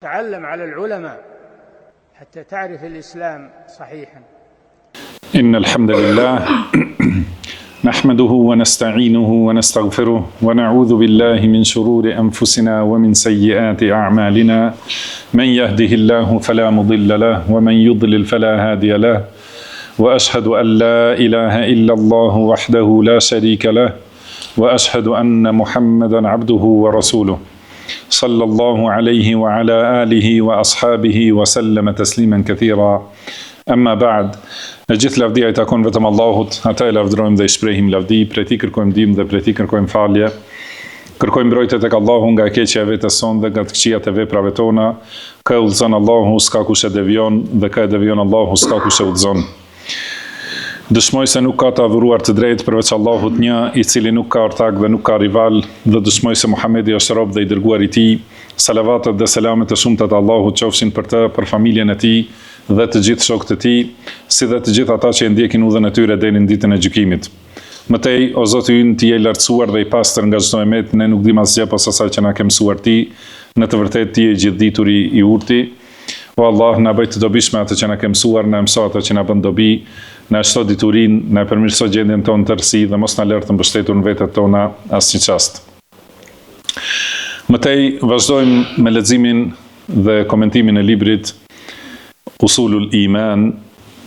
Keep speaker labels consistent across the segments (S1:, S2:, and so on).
S1: تعلم على العلماء حتى تعرف الإسلام صحيحا.
S2: إن الحمد لله نحمده ونستعينه ونستغفره ونعوذ بالله من شرور أنفسنا ومن سيئات أعمالنا من يهده الله فلا مضل له ومن يضلل فلا هادي له وأشهد أن لا إله إلا الله وحده لا شريك له وأشهد أن محمدا عبده ورسوله صلى الله عليه وعلى آله وأصحابه وسلم تسليما كثيرا. أما بعد, në gjithë lavdia I takon vetëm Allahut, ata e lavdrojmë dhe I shprehim lavdi, prej Tij kërkojmë ndihmë dhe prej Tij kërkojmë falje. Kërkojmë mbrojtje tek Allahu nga e keqja e vetes sonë dhe nga të këqijat e veprave tona. Kë udhëzon Allahu, s'ka kush e devion, dhe kë e devion Allahu, s'ka kush e udhëzon. Dëshmoj se nuk ka të adhuruar të drejtë përveç Allahut një, I cili nuk ka ortak dhe nuk ka rival, dhe dëshmoj se Muhamedi është rob dhe I dërguar I Tij. Salavatet dhe selamet e shumta të Allahut qofshin për të, për familjen e Tij dhe të gjithë shokët e Tij, si dhe të gjithë ata që e ndjekin udhën e tyre deri në ditën e gjykimit. Mëtej, o Zoti ynë, Ti je I lartësuar dhe I pastër nga çdo emet, ne nuk dim asgjë pas asaj që na ke mësuar Ti, në të vërtetë Ti je gjithdituri I urti. O Allah, na bëj të dobishme atë që na ke mësuar, na mëso atë që na bën dobi, na shto diturinë, na përmirëso gjendjen tonë të tërësi dhe mos na lër të mbështetur në vetët tona asnjë çast. Mëtej, vazhdojmë me leximin dhe komentimin e librit Usulul Iman,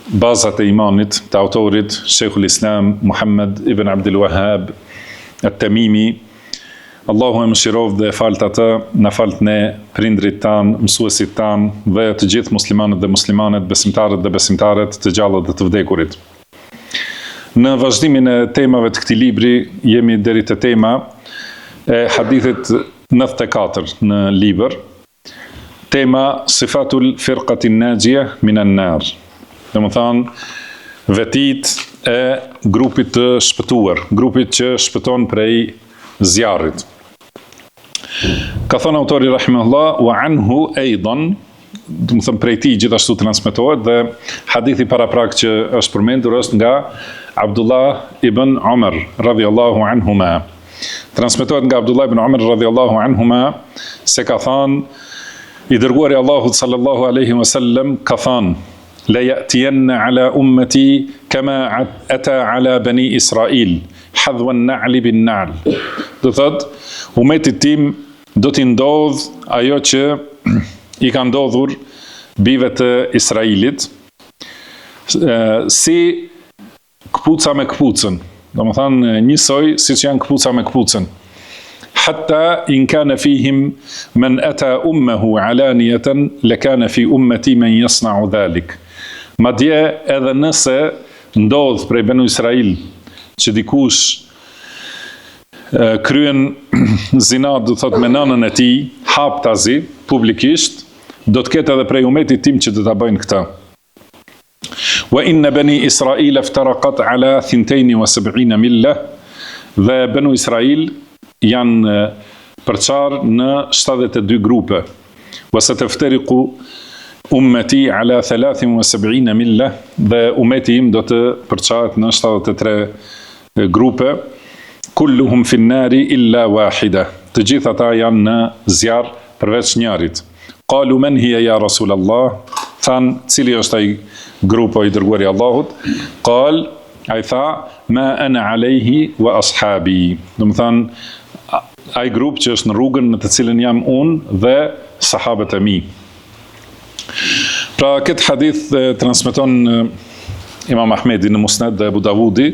S2: bazat e imanit të autorit Sheikhul Islam Muhammad ibn Abdul Wahhab at-Tamimi. Allahu e mëshirov dhe e falt atë, na falt ne, prindrit tanë, mësuesit tanë dhe të gjithë muslimanët dhe muslimanet, besimtarët dhe besimtaret, të gjallët dhe të vdekurit. Në vazhdimin e temave të këtij libri, jemi deri te tema e hadithit 94 në libër. Tema Sifatul Firqatin Najia minan nar. Domethënë vetit e grupit të shpëtuar, grupit që shpëton prej zjarrit. Ka thënë autori rahimahullah, wa anhu aidan, do të thënë prej tij gjithashtu transmetohet dhe hadithi paraprak që është përmendur është nga Abdullah ibn Umar radhiyallahu anhuma. Transmetohet nga Abdullah ibn Umar radhiyallahu anhuma se ka thënë I dërguari Allahut sallallahu alaihi wasallam ka thënë: la ya'tiyanna ala ummati kama ata ala bani Israil hadwa an-na'l bin-na'l. Do thot, ummetit tim do t'i ndodh ajo që I ka ndodhur bive të Israilit, si këpuca me këpucën. Domethënë njësoj siç janë këpuca me këpucën. Hatta in kana fihim man ata ummuhu alaniyatan lakana fi ummati man yasna'u dhalik. Madje edhe nëse ndodh prej Banu Israil që dikush kryen zina, do thot me nënën e tij, haptazi publikisht, do të ketë edhe prej umetit tim që do ta bëjnë këtë. Wa inna bani Israil iftaraqat ala 72 milla, dhe Banu Israil janë përçar në 72 grupe. Wa sataftariqu ummati ala 73 milla, dhe umeti im do të përçahet në 73 grupe. Kulluhum fin nari illa wahida. Të gjithë ata janë në zjarr përveç njërit. Qalu man hiya ya Rasulallah? Than, cili është ai grupo I dërguari Allahut? Qal, ai tha, ma ana alayhi wa ashabi. Do të thënë ai grup që është në rrugën në të cilën jam unë dhe sahabët e mi. Pra këtë hadith transmeton Imam Ahmedi në Musnad dhe Abu Davudi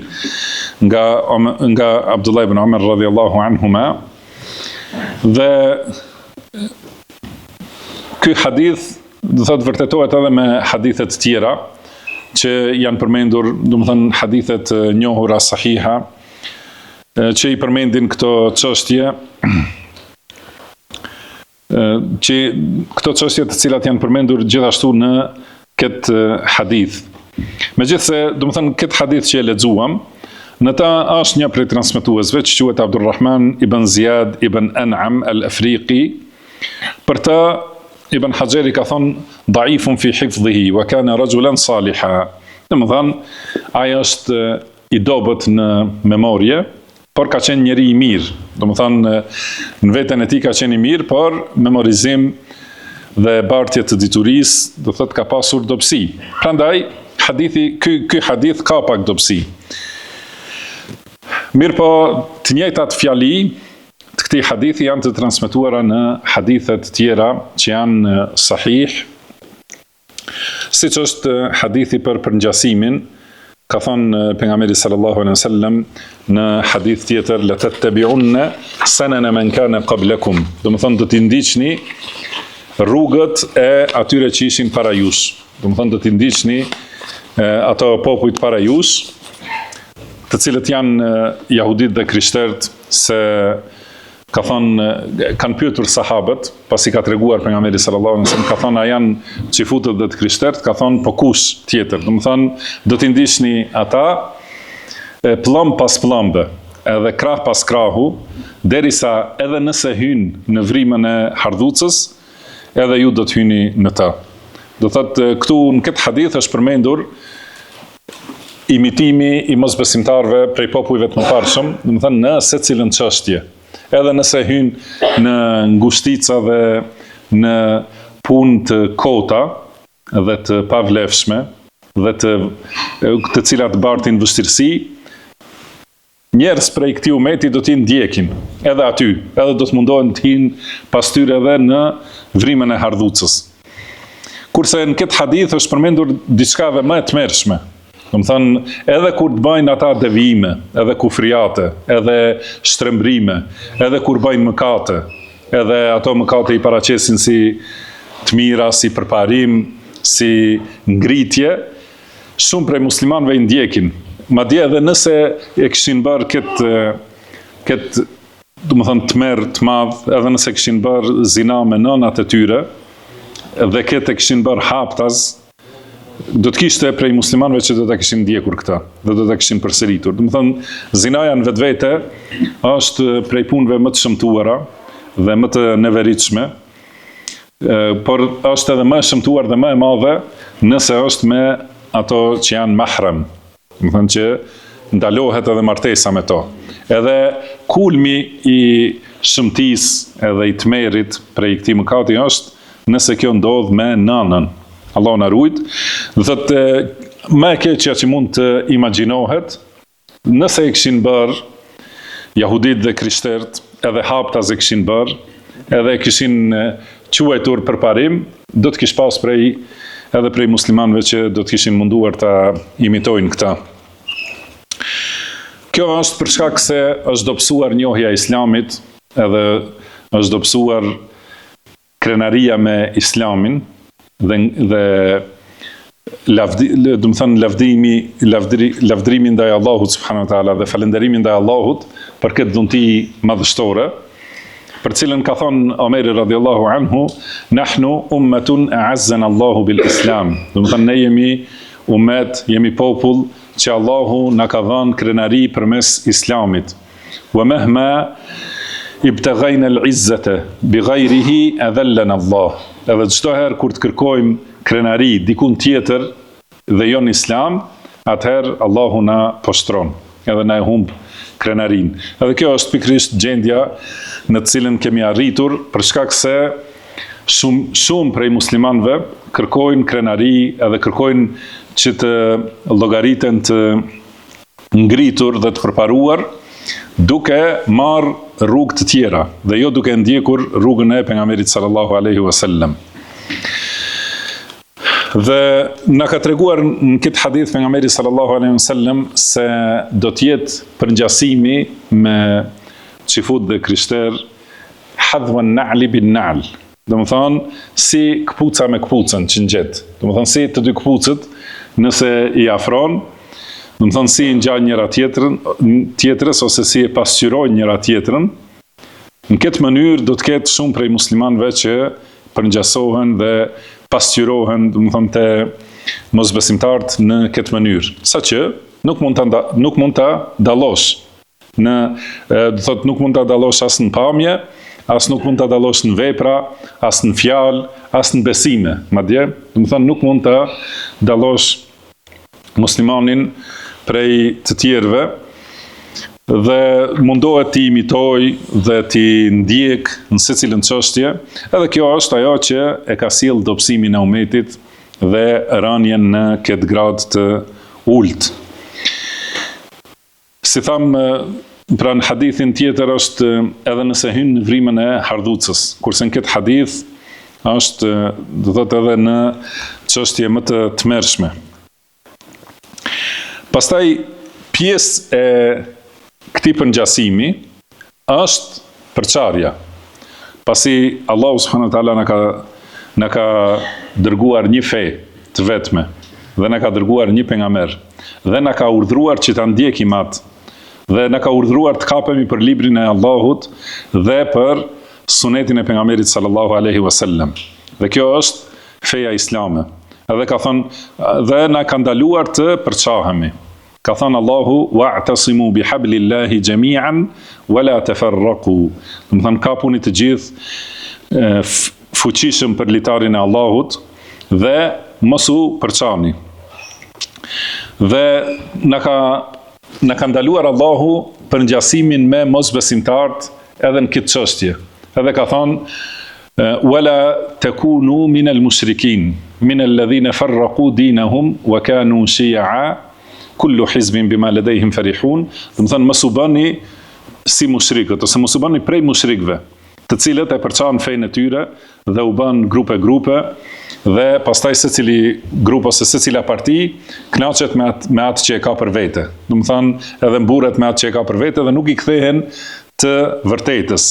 S2: nga Abdullah ibn Umar radhiyallahu anhuma. Dhe ky hadith do thot vërtetohet edhe me hadithet tjera që janë përmendur, do të thënë hadithet njohura sahiha që I përmendin këto çështje, që këto çështje të cilat janë përmendur gjithashtu në këtë hadith. Megjithse, do të thënë këtë hadith që e lexuam, në ta është një prej transmetuesve që quhet Abdulrahman ibn Ziyad ibn An'am al-Afriqi. Për të Ibn Hajeri ka thonë dhaifun fi hifdhihi wa kana rajulan saliha. Domethënë ai është I dobët në memorie, por ka qenë njeri I mirë. Domethënë në veten e tij ka qenë I mirë, por memorizim dhe bartje të diturisë, do thotë ka pasur dobësi. Prandaj ky hadith ka pak dobësi. Mirë po, të njëjtat fjali të këtij hadithi janë të transmetuara në hadithet tjera që janë sahih, siç është hadithi për përngjasimin. Ka thënë pejgamberi sallallahu alaihi wasallam në hadith tjetër, la tattabi'unna sanana man kana qablakum. Do të thonë do t'i ndiqni rrugët e atyre që ishin para jush. Do të thonë do t'i ndiqni ato popujt para jush, të cilët janë jahudit dhe krishterët, se ka thonë, kanë pyetur sahabët, pasi ka treguar pejgamberi sallallahu alaihi wasallam, ka thonë a janë xifutët dhe të krishterët, ka thonë po kush tjetër. Do të thonë do t'i ndiqni ata pllomb pas pllombe, edhe krah pas krahu, derisa edhe nëse hynë në vrimën e hardhucës, edhe ju do të hyni në ta. Do thotë këtu në këtë hadith është përmendur imitimi i mosbesimtarëve prej popujve të mëparshëm, do të thonë në secilën çështje. Edhe nëse hynë në ngushtica dhe në punë të kota dhe të pavlefshme dhe të cilat bartin vështirësi, njerëz prej këtij umeti do t'i ndjekin edhe aty, edhe do të mundohen të hinë pas tyre edhe në vrimën e hardhucës. Kurse në këtë hadith është përmendur diçka dhe më e tmerrshme. Do të thonë, edhe kur të bëjnë ata devijime, edhe kufriate, edhe shtrembrime, edhe kur bëjnë mëkate, edhe ato mëkate i paraqesin si të mira, si përparim, si ngritje, shumë prej muslimanëve i ndjekin. Madje edhe nëse e kishin bërë këtë do të thonë tmerr të madh, edhe nëse kishin bërë zina me nënat e tyre, dhe këtë e kishin bërë haptaz, do të kishte prej muslimanëve që do ta kishin ndjekur këta, dhe do ta kishin përsëritur. Do të thonë, zinaja në vetvete është prej punëve më të shëmtuara dhe më të neveritshme, por është edhe më e shëmtuar dhe më e madhe nëse është me ato që janë mahram. Do të thonë që ndalohet edhe martesa me to. Edhe kulmi i shëmtisë edhe i tmerrit prej këtij mëkati është nëse kjo ndodh me nënën. Allah na ruajt. Do thotë më e keqja që mund të imagjinohet, nëse e kishin bërë jahudit dhe krishterët, edhe haptas e kishin bërë, edhe e kishin quajtur përparim, do të kish pas edhe prej muslimanëve që do të kishin munduar ta imitojnë këta. Kjo është për shkak se është dobësuar njohja e Islamit, edhe është dobësuar krenaria me Islamin, dhe do të thënë lavdrimi ndaj Allahut subhanahu wa taala dhe falënderimi ndaj Allahut për këtë dhunti madhështore, për cilën ka thënë Omeri radhiyallahu anhu, nahnu ummatun a'azzana Allahu bil Islam. Do të thënë ne jemi ummet, jemi popull që Allahu na ka dhënë krenari përmes Islamit. Wa mahma ibtaghayna al-izzata bighayrihi adhallana Allah. Edhe çdo herë kur të kërkojmë krenari dikun tjetër dhe jo në Islam, atëherë Allahu na poshtron, edhe na e humb krenarin. Edhe kjo është pikërisht gjendja në të cilën kemi arritur, për shkak se shumë prej muslimanëve kërkojnë krenari edhe kërkojnë që të llogariten të ngritur dhe të përparuar, duke marrë rrugë të tjera dhe jo duke ndjekur rrugën e pejgamberit sallallahu alaihi wasallam. Dhe na ka treguar në këtë hadith pejgamberi sallallahu alaihi wasallam se do të jetë përngjasimi me xifut dhe krishter hadhwan na'li bin na'l. Do të thonë si këpuca me këpucën që ngjet. Do të thonë si të dy këpucët nëse i afron, do të thonë si i ngjajnë njëra tjetrës ose si e pasqyrojnë njëra tjetrën. Në këtë mënyrë do të ketë shumë prej muslimanëve që përngjasohen dhe pasqyrohen, do të thonë te mosbesimtarët në këtë mënyrë, saqë nuk mund ta dallosh do thotë nuk mund ta dallosh as në pamje, as nuk mund ta dallosh në vepra, as në fjalë, as në besime, madje, do të thonë nuk mund ta dallosh muslimanin prej të tjerëve, dhe mundohet t'i imitoj dhe t'i ndjek në secilën çështje, edhe kjo është ajo që e ka sjell dobësimin e umetit dhe rënien në këtë grad të ulët. Si tham, pra në hadithin tjetër është edhe nëse hyn në vrimën e hardhucës, kurse në këtë hadith është, do thotë, edhe në çështje më të tmerrshme. Pastaj pjesë e këtij përngjasimi është përçarja. Pasi Allahu subhanahu wa taala na ka dërguar një fe të vetme dhe na ka dërguar një pejgamber dhe na ka urdhëruar që ta ndjekim atë dhe na ka urdhëruar të kapemi për librin e Allahut dhe për sunetin e pejgamberit sallallahu alaihi wasallam. Dhe kjo është feja islame. Edhe ka thënë dhe na ka ndaluar të përçahemi. Ka thënë Allahu wa'tasimu bihablillahi jami'an wala tafarraqu. Do të thënë kapuni të gjithë fuqishëm për litarin e Allahut dhe mos u përçani. Dhe na ka ndaluar Allahu për ngjasimin me mosbesimtarët edhe në këtë çështje. Edhe ka thënë wala takunu min al-mushrikin min alladhina farraqu dinahum wa kanu shi'a kullu hizbin bima ladayhim farihun. Do të thënë mos u bëni si mushrikët ose mos u bëni prej mushrikëve, të cilët e përçan fenë e tyre dhe u bën grupe dhe pastaj secili grup ose secila parti kënaqet me atë që e ka për vete. Do të thënë edhe mburret me atë që e ka për vete dhe nuk i kthehen të vërtetës.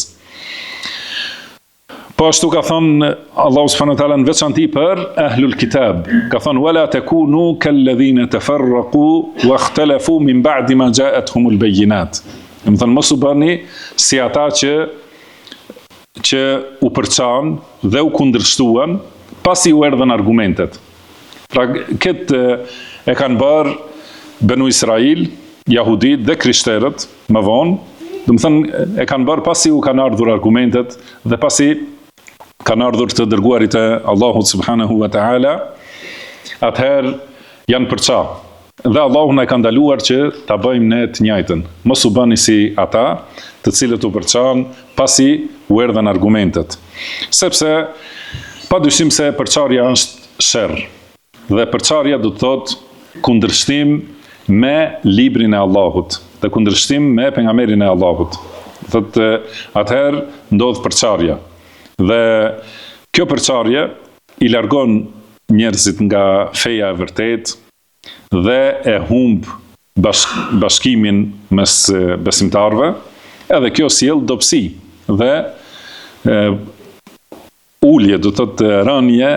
S2: Po ashtu ka thënë Allahu subhanahu wa taala në veçanti për ahlul kitab. Ka thënë wala takunu kalladhina tafarraqu wa ikhtalafu min ba'di ma ja'atuhumul bayyinat. Do të thënë mos u bëni si ata që u përçan dhe u kundërshtuan pasi u erdhën argumentet. Pra këtë e kanë bërë Benu Israil, Jahudit dhe krishterët më vonë, do të thënë e kanë bërë pasi u kanë ardhur argumentet dhe pasi kanë ardhur të dërguarit e Allahut subhanahu wa ta'ala, atëherë janë përça. Dhe Allahu na ka ndaluar që ta bëjmë ne të njëjtën. Mos u bëni si ata, të cilët u përçan pasi u erdhën argumentet. Sepse padyshim se përçarja është sherr. Dhe përçarja do të thotë kundërshtim me librin e Allahut, dhe kundërshtim me pejgamberin e Allahut. Thotë atëherë ndodh përçarja. Dhe kjo përçarje i largon njerëzit nga feja e vërtet dhe e humb bashkimin mes besimtarve, edhe kjo sjell dobësi dhe ulje, do të thotë rënje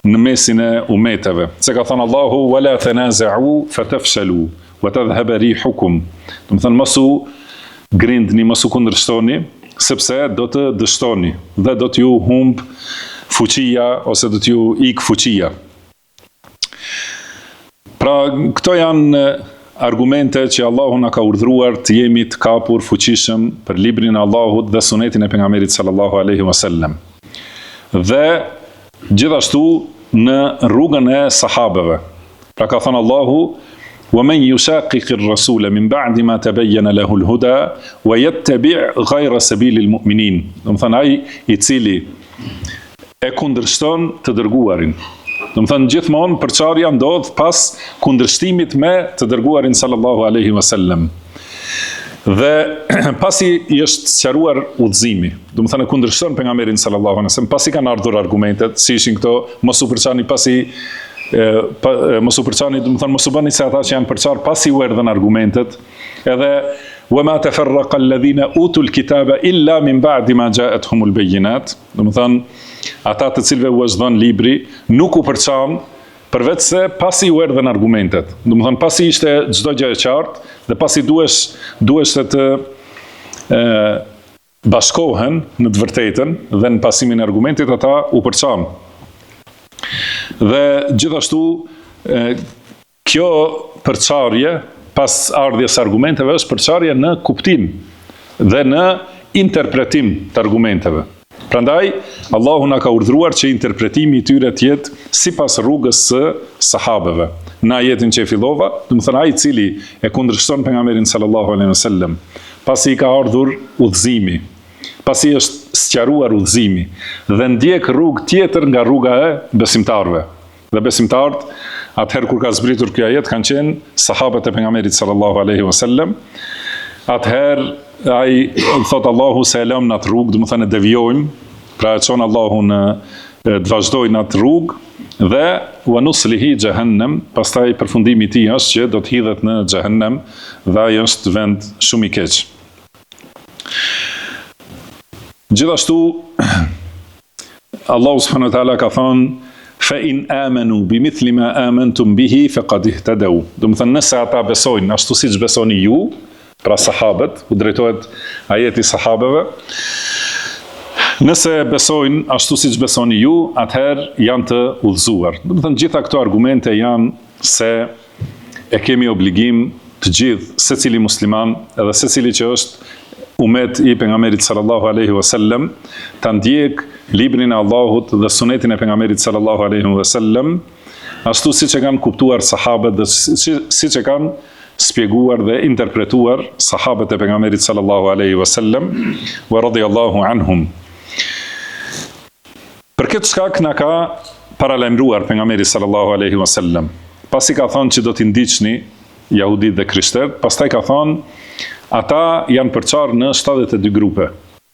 S2: në mesin e umeteve. Se ka thënë Allahu wala tanaza'u fatafshalu wa tadhhab rihukum. Do të thënë mos u grindni, mos u kundërshtoni, sepse do të dështoni dhe do t'ju humb fuqia ose do t'ju ik fuqia. Pra këto janë argumente që Allahu na ka urdhëruar të jemi të kapur fuqishëm për librin e Allahut dhe sunetin e pejgamberit sallallahu alaihi wasallam. Dhe gjithashtu në rrugën e sahabeve. Pra ka thënë Allahu وَمَنْ يُشَاقِقِ الرَّسُولَ مِنْ بَعْدِ مَا تَبَيَّنَ لَهُ الْهُدَى وَيَتَّبِعْ غَيْرَ سَبِيلِ الْمُؤْمِنِينَ. Do të thënë ai i cili e kundërshton të dërguarin. Do të thënë gjithmonë përçarja ndodh pas kundërshtimit me të dërguarin sallallahu alaihi wasallam. Dhe pasi i është sqaruar udhëzimi, do të thënë kundërshton pejgamberin sallallahu alaihi wasallam, pasi kanë ardhur argumentet, si ishin këto, mos u përçani pasi mos u përçani, do të thënë mos u bëni se ata që janë përçar pasi u erdhën argumentet, edhe وَمَا تَفَرَّقَ الَّذِينَ أُوتُوا الْكِتَابَ إِلَّا مِنْ بَعْدِ مَا جَاءَتْهُمُ الْبَيِّنَاتُ. Do të thënë ata të cilëve u është dhënë libri nuk u përçan përveç se pasi u erdhën argumentet. Do të thënë pasi ishte çdo gjë e qartë dhe pasi duhesh të bashkohen në të vërtetën dhe në pasimin e argumentit, ata u përçan. Dhe gjithashtu kjo përçarje pas ardhjes argumenteve është përçarje në kuptim dhe në interpretim të argumenteve. Prandaj Allahu na ka urdhëruar që interpretimi i tyre të jetë sipas rrugës së sahabeve. Në ajetin që e fillova, do të thënë ai i cili e kundërshton pejgamberin sallallahu alaihi wasallam, pasi i ka ardhur udhëzimi, pasi është sqaruar udhëzimi dhe ndjek rrugë tjetër nga rruga e besimtarëve. Dhe besimtarët, atëherë kur ka zbritur kjo ajet, kanë qenë sahabët e pejgamberit sallallahu alaihi wasallam. Atëherë ai thot Allahu se e lëm në atë rrugë, do të thënë devijojmë, pra e çon Allahu në të vazhdojnë atë rrugë dhe wa nuslihi jahannam, pastaj përfundimi i tij është që do të hidhet në xhehenem dhe ai është vend shumë i keq. Gjithashtu Allahu subhanahu wa taala ka thënë fa in amanu bimithli ma amantum bihi faqad ihtadaw. Do të thënë nëse ata besojnë ashtu siç besoni ju, pra sahabët, u drejtohet ajeti sahabëve, nëse besojnë ashtu siç besoni ju, atëherë janë të udhëzuar. Do të thënë gjitha këto argumente janë se e kemi obligim të gjithë secili musliman edhe secili që është umet i pejgamberit sallallahu alaihi wasallam ta ndjek librin e Allahut dhe sunetin e pejgamberit sallallahu alaihi wasallam ashtu siç e kanë kuptuar sahabët dhe siç e kanë spjeguar dhe interpretuar sahabët e pejgamberit sallallahu alaihi wasallam wa radiyallahu anhum. Për këtë shkak na ka paralajmëruar pejgamberi sallallahu alaihi wasallam. Pasi ka thënë që do t'i ndiqni jahudit dhe krishterët, pastaj ka thënë ata janë përçarë në 72 grupe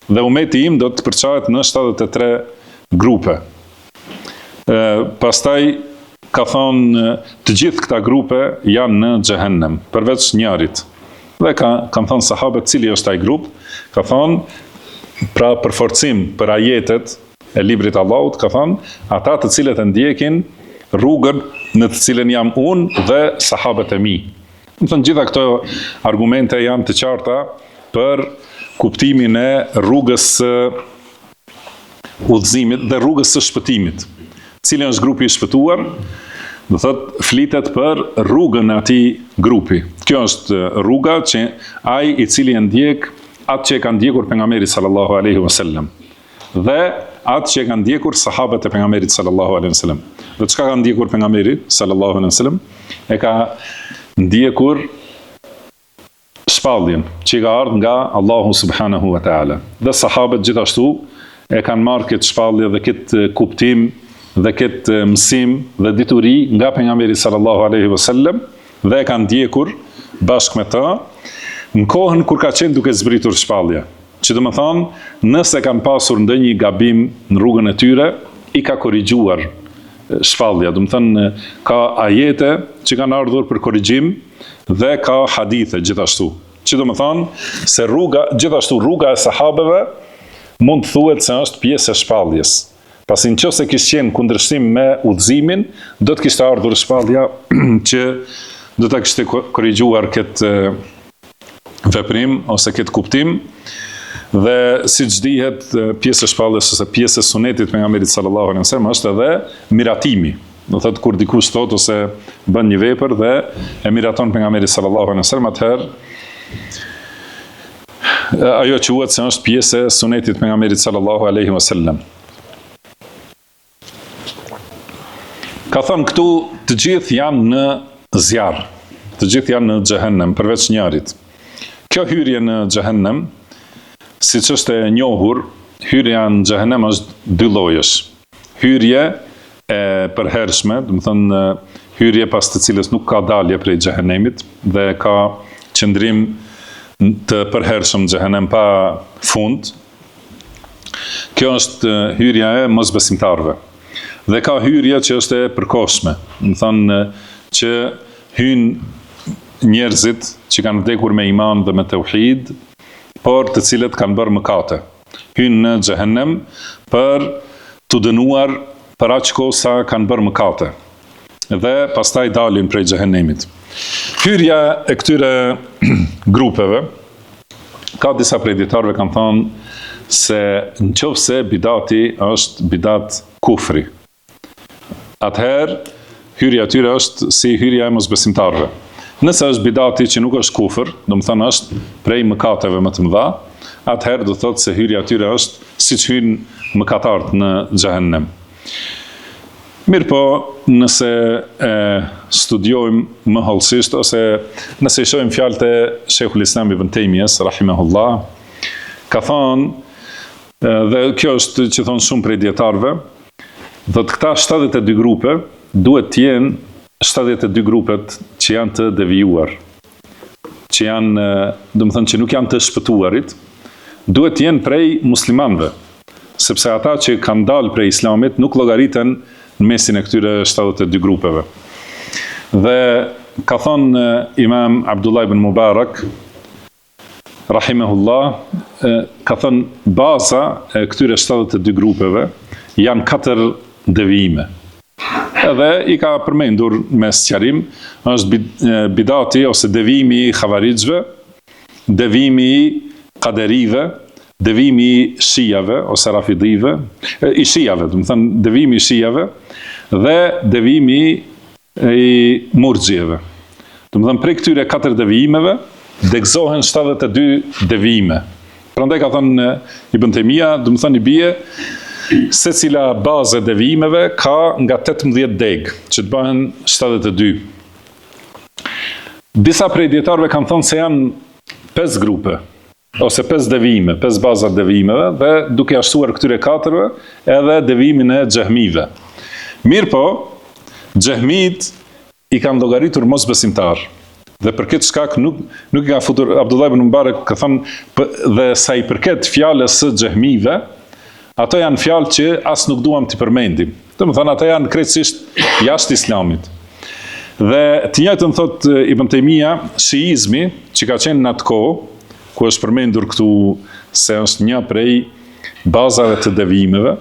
S2: dhe umeti im do të përçahet në 73 grupe. Pastaj ka thonë të gjithë këta grupe janë në xhehenem, përveç njërit. Dhe kanë thonë sahabët cili është ai grup, ka thonë pra për forcim për ajetet e librit Allahut, ka thonë ata të cilët e ndjekin rrugën në të cilën jam unë dhe sahabët e mi. Më thënë gjitha këto argumente janë të qarta për kuptimin e rrugës së udhëzimit dhe rrugës së shpëtimit. Cili është grupi i shpëtuar? Do thotë flitet për rrugën e atij grupi. Kjo është rruga që ai i cili e ndjek atë që e ka ndjekur pejgamberi sallallahu alaihi wasallam dhe atë që e ka ndjekur sahabët e pejgamberit sallallahu alaihi wasallam. Dhe çka ka ndjekur pejgamberi sallallahu alaihi wasallam? E ka ndjekur shpalljen që ka ardhur nga Allahu subhanahu wa taala. Dhe sahabët gjithashtu e kanë marrë këtë shpallje dhe këtë kuptim dhe këtë mësim dhe dituri nga pejgamberi sallallahu alaihi wasallam dhe e kanë ndjekur bashkë me ta në kohën kur ka qenë duke zbritur shpallja. Që do të thonë, nëse kanë pasur ndonjë gabim në rrugën e tyre, i ka korrigjuar shpallja. Do të thonë, ka ajete që kanë ardhur për korrigjim dhe ka hadithe gjithashtu. Që do të thonë se gjithashtu rruga e sahabeve mund të thuhet se është pjesë e shpalljes. Pasi nëse kishte qenë kundërshtim me udhëzimin, do të kishte ardhur shpallja që do ta kishte korrigjuar këtë veprim ose këtë kuptim. Dhe siç dihet, pjesë e shpalljes ose pjesë e sunetit pejgamberit sallallahu alaihi wasallam është edhe miratimi. Do thotë kur dikush thot ose bën një vepër dhe e miraton pejgamberin sallallahu alaihi wasallam, atëherë ajo quhet se është pjesë e sunetit pejgamberit sallallahu alaihi wasallam. Ka thënë këtu të gjithë janë në zjarr, të gjithë janë në xhehenem përveç njërit. Kjo hyrje në xhehenem, siç është e njohur, hyrja në xhehenem është dy llojesh. Hyrje e përhershme, do të thonë hyrje pas të cilës nuk ka dalje prej xhehenemit dhe ka qëndrim të përhershëm në xhehenem pa fund. Kjo është hyrja e mosbesimtarëve. Dhe ka hyrje që është e përkohshme, do të thonë që hyjnë njerëzit që kanë vdekur me iman dhe me tauhid, por të cilët kanë bërë mëkate. Hyjnë në xhehenem për të dënuar për aq kohë sa kanë bërë mëkate. Dhe pastaj dalin prej xhehenemit. Hyrja e këtyre grupeve, ka disa prej dietarëve kanë thënë se nëse bidati është bidat kufri, atëherë hyrja e tyre është si hyrja e mosbesimtarëve. Nëse është bidati që nuk është kufër, do të thonë është prej mëkateve më të mëdha, atëherë do thotë se hyrja e tyre është siç hyjnë mëkatarët në xhehenem. Mirë po, nëse studiojmë më hollësisht, ose nëse i shohim fjalët e Sheikhul Islam Ibn Taymiyes, rahimahullah, ka thonë, dhe kjo është që thonë shumë prej dietarëve, do të këta 72 grupe, duhet të jenë 72 grupet që janë të devijuar, që janë, do të thënë që nuk janë të shpëtuarit, duhet të jenë prej muslimanëve, sepse ata që kanë dalë prej islamit nuk llogariten në mesin e këtyre 72 grupeve. Dhe ka thonë Imam Abdullah ibn Mubarak, rahimahullah, ka thonë baza e këtyre 72 grupeve janë 4 devijime. Edhe i ka përmendur me sqarim, është bidati ose devijimi i xhavarixhve, devijimi i qaderive, devijimi i shijave ose rafidive, i shijave, do të thënë devijimi i shijave dhe devijimi i murxhieve. Do të thënë prej këtyre 4 devijimeve degëzohen 72 devijime. Prandaj ka thënë Ibn Taymija, do të thënë i bie se cila bazë e devijimeve ka nga 18 degë, që të bëhen 72. Disa prej dietarëve kanë thënë se janë 5 grupe, ose 5 devijime, 5 baza devijimeve, dhe duke ashtuar këtyre 4-ve edhe devijimin e xehmive. Mirë po, xehmit i kanë llogaritur mosbesimtar. Dhe për këtë shkak nuk i ka futur Abdullah ibn Mubarak, ka thënë, dhe sa i përket fjalës së xehmive, ato janë fjalë që as nuk duam t'i përmendim. Domethënë ato janë krejtësisht jashtë islamit. Dhe të njëjtën thot Ibn Taymija, shiizmi, që ka qenë në atë kohë, ku është përmendur këtu se është një prej bazave të devijimeve,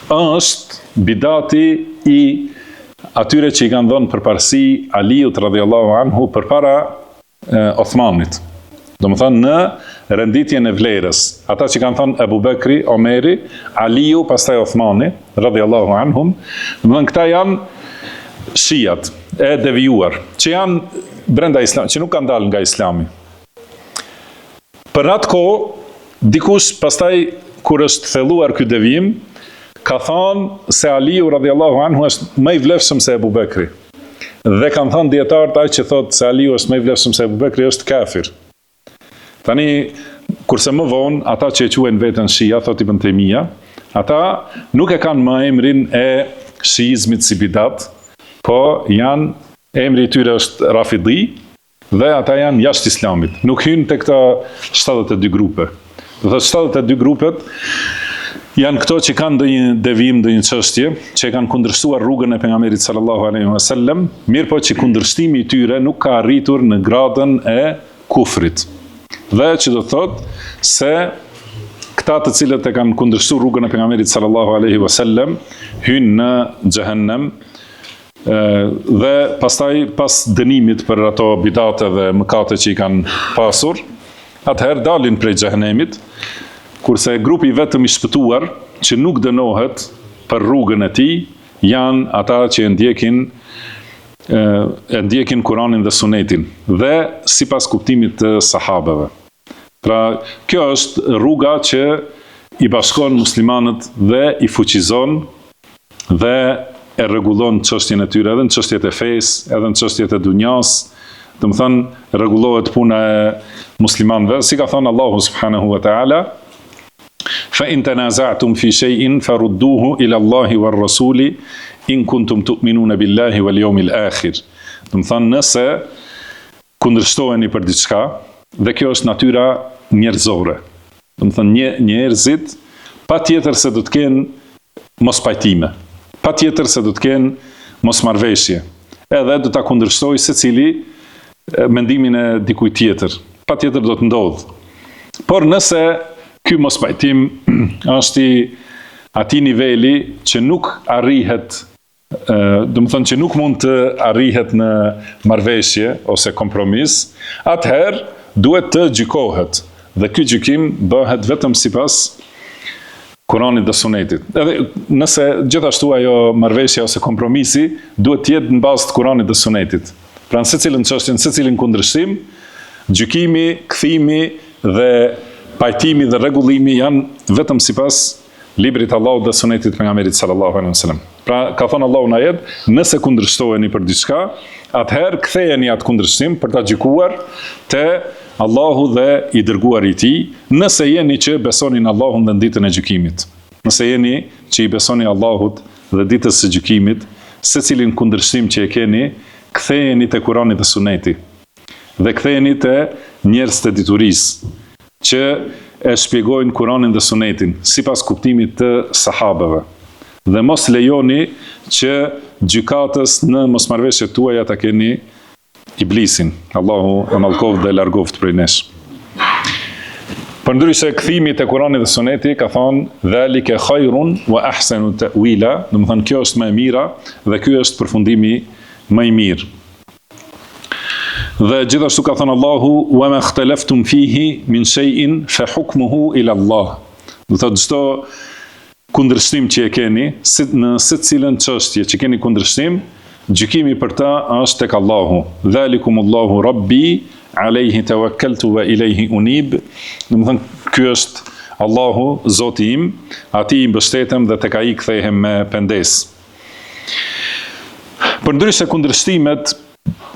S2: është bidati i atyre që i kanë dhënë përparësi Aliut radhiyallahu anhu përpara Othmanit. Domethënë në renditjen e vlerës, ata që kanë thënë Abu Bekri, Omeri, Aliu, pastaj Othmani radhiyallahu anhum, domethënë këta janë shijat e devijuar, që janë brenda islamit, që nuk kanë dalë nga islami. Për atë kohë, dikush pastaj kur është thelluar ky devijim, ka thënë se Aliu radhiyallahu anhu është më i vlefshëm se Abu Bekri. Dhe kanë thënë dietarët ai që thotë se Aliu është më i vlefshëm se Abu Bekri është kafir. Tani, kurse më vonë, ata që e quajnë veten shia, thot Ibn Taymija, ata nuk e kanë më emrin e shiizmit si bidat, po emri i tyre është rafidi, dhe ata janë jashtë islamit. Nuk hynë të këta 72 grupe. Dhe 72 grupet janë këto që kanë ndonjë devijim, ndonjë çështje, që kanë kundërshtuar rrugën e pejgamberit sallallahu alaihi wasallam, mirë po që kundërshtimi i tyre nuk ka arritur në gradën e kufrit. Dhe që do të thotë se këta të cilët e kanë kundërshtuar rrugën e pejgamberit sallallahu alaihi wasallam hynë në xhehenem, dhe pastaj pas dënimit për ato bidate dhe mëkate që i kanë pasur, atëherë dalin prej xhehenemit, kurse grupi vetëm i shpëtuar që nuk dënohet për rrugën e tij janë ata që e ndjekin Kur'anin dhe Sunetin dhe sipas kuptimit të sahabeve. Pra, kjo është rruga që i bashkon muslimanët dhe i fuqizon dhe e rregullon çështjen e tyre, edhe në çështjet e fesë, edhe në çështjet e dunjas, domethënë rregullohet puna e muslimanëve, si ka thënë Allahu subhanahu wa ta'ala, fa in tanaza'tum fi shay'in farudduhu ila Allahi war rasuli in kuntum tu'minuna billahi wal yawmil akhir. Domethënë nëse kundërshtoheni për diçka, dhe kjo është natyra njerëzore. Domethënë njerëzit patjetër se do të kenë mospajtime. Patjetër se do të kenë mosmarrveshje. Edhe do ta kundërshtoj secili mendimin e dikujt tjetër. Patjetër do të ndodhë. Por nëse ky mospajtim është i atij niveli që nuk arrihet, domethënë që nuk mund të arrihet në marrëveshje ose kompromis, atëherë duhet të gjykohet. Dhe ky gjykim bëhet vetëm sipas Kuranit dhe Sunetit. Edhe nëse gjithashtu ajo marrëveshja ose kompromisi duhet të jetë në bazë të Kuranit dhe Sunetit. Pra në secilën çështje, në secilin kundërshtim, gjykimi, kthimi dhe pajtimi dhe rregullimi janë vetëm sipas librit të Allahut dhe Sunetit të pejgamberit sallallahu alaihi wasallam. Pra ka thënë Allahu në ajet, nëse kundërshtoheni për diçka, atëherë ktheheni atë kundërshtim për ta gjykuar te Allahu dhe i dërguari i tij, nëse jeni që besoni në Allahun dhe në ditën e gjykimit. Nëse jeni që i besoni Allahut dhe ditës së gjykimit, secilin kundërshtim që e keni, ktheheni te Kurani dhe Suneti. Dhe ktheheni te njerëz të diturisë që e shpjegojnë Kuranin dhe Sunetin sipas kuptimit të sahabeve. Dhe mos lejoni që gjykatës në mosmarrveshjet tuaja ta keni iblisin. Allahu e mallkoft dhe largoft prej nesh. Përndryshe kthimi te Kurani dhe Suneti ka thonë dhalike khairun wa ahsanu ta'wila, do të thonë kjo është më e mira dhe ky është përfundimi më i mirë. Dhe gjithashtu ka thënë Allahu wa ma ikhtalaftum fihi min shay'in fa hukmuhu ila Allah. Do thotë çdo kundërshtim që e keni, në secilën çështje që keni kundërshtim, gjykimi për ta është tek Allahu. Dhalikumullahu rabbi alayhi tawakkaltu wa ilayhi unib. Do të thonë ky është Allahu, Zoti im, atij i mbështetem dhe tek ai kthehem me pendes. Përndryshe kundërshtimet,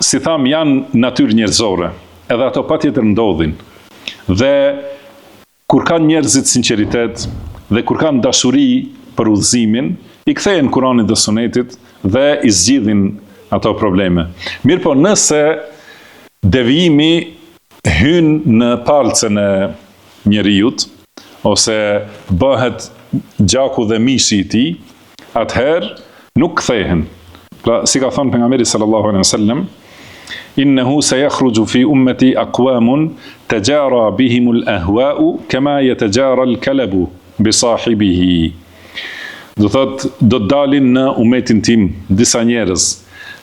S2: si tham, janë natyrë njerëzore, edhe ato patjetër ndodhin. Dhe kur kanë njerëzit sinqeritet dhe kur kanë dashuri për udhëzimin, i kthehen Kuranit dhe Sunetit dhe i zgjidhin ato probleme. Mirë po, nëse devijimi hyn në palcën e njerëzit ose bëhet gjaku dhe mishi i tij, atëherë nuk kthehen. Si ka thënë pejgamberi sallallahu alaihi wasallam, innehu sayakhruju fi ummati aqwamun tajara bihimul ahwa'u kama yatajara al-kalabu bi sahibihi. Do thot, do të dalin në umetin tim disa njerëz,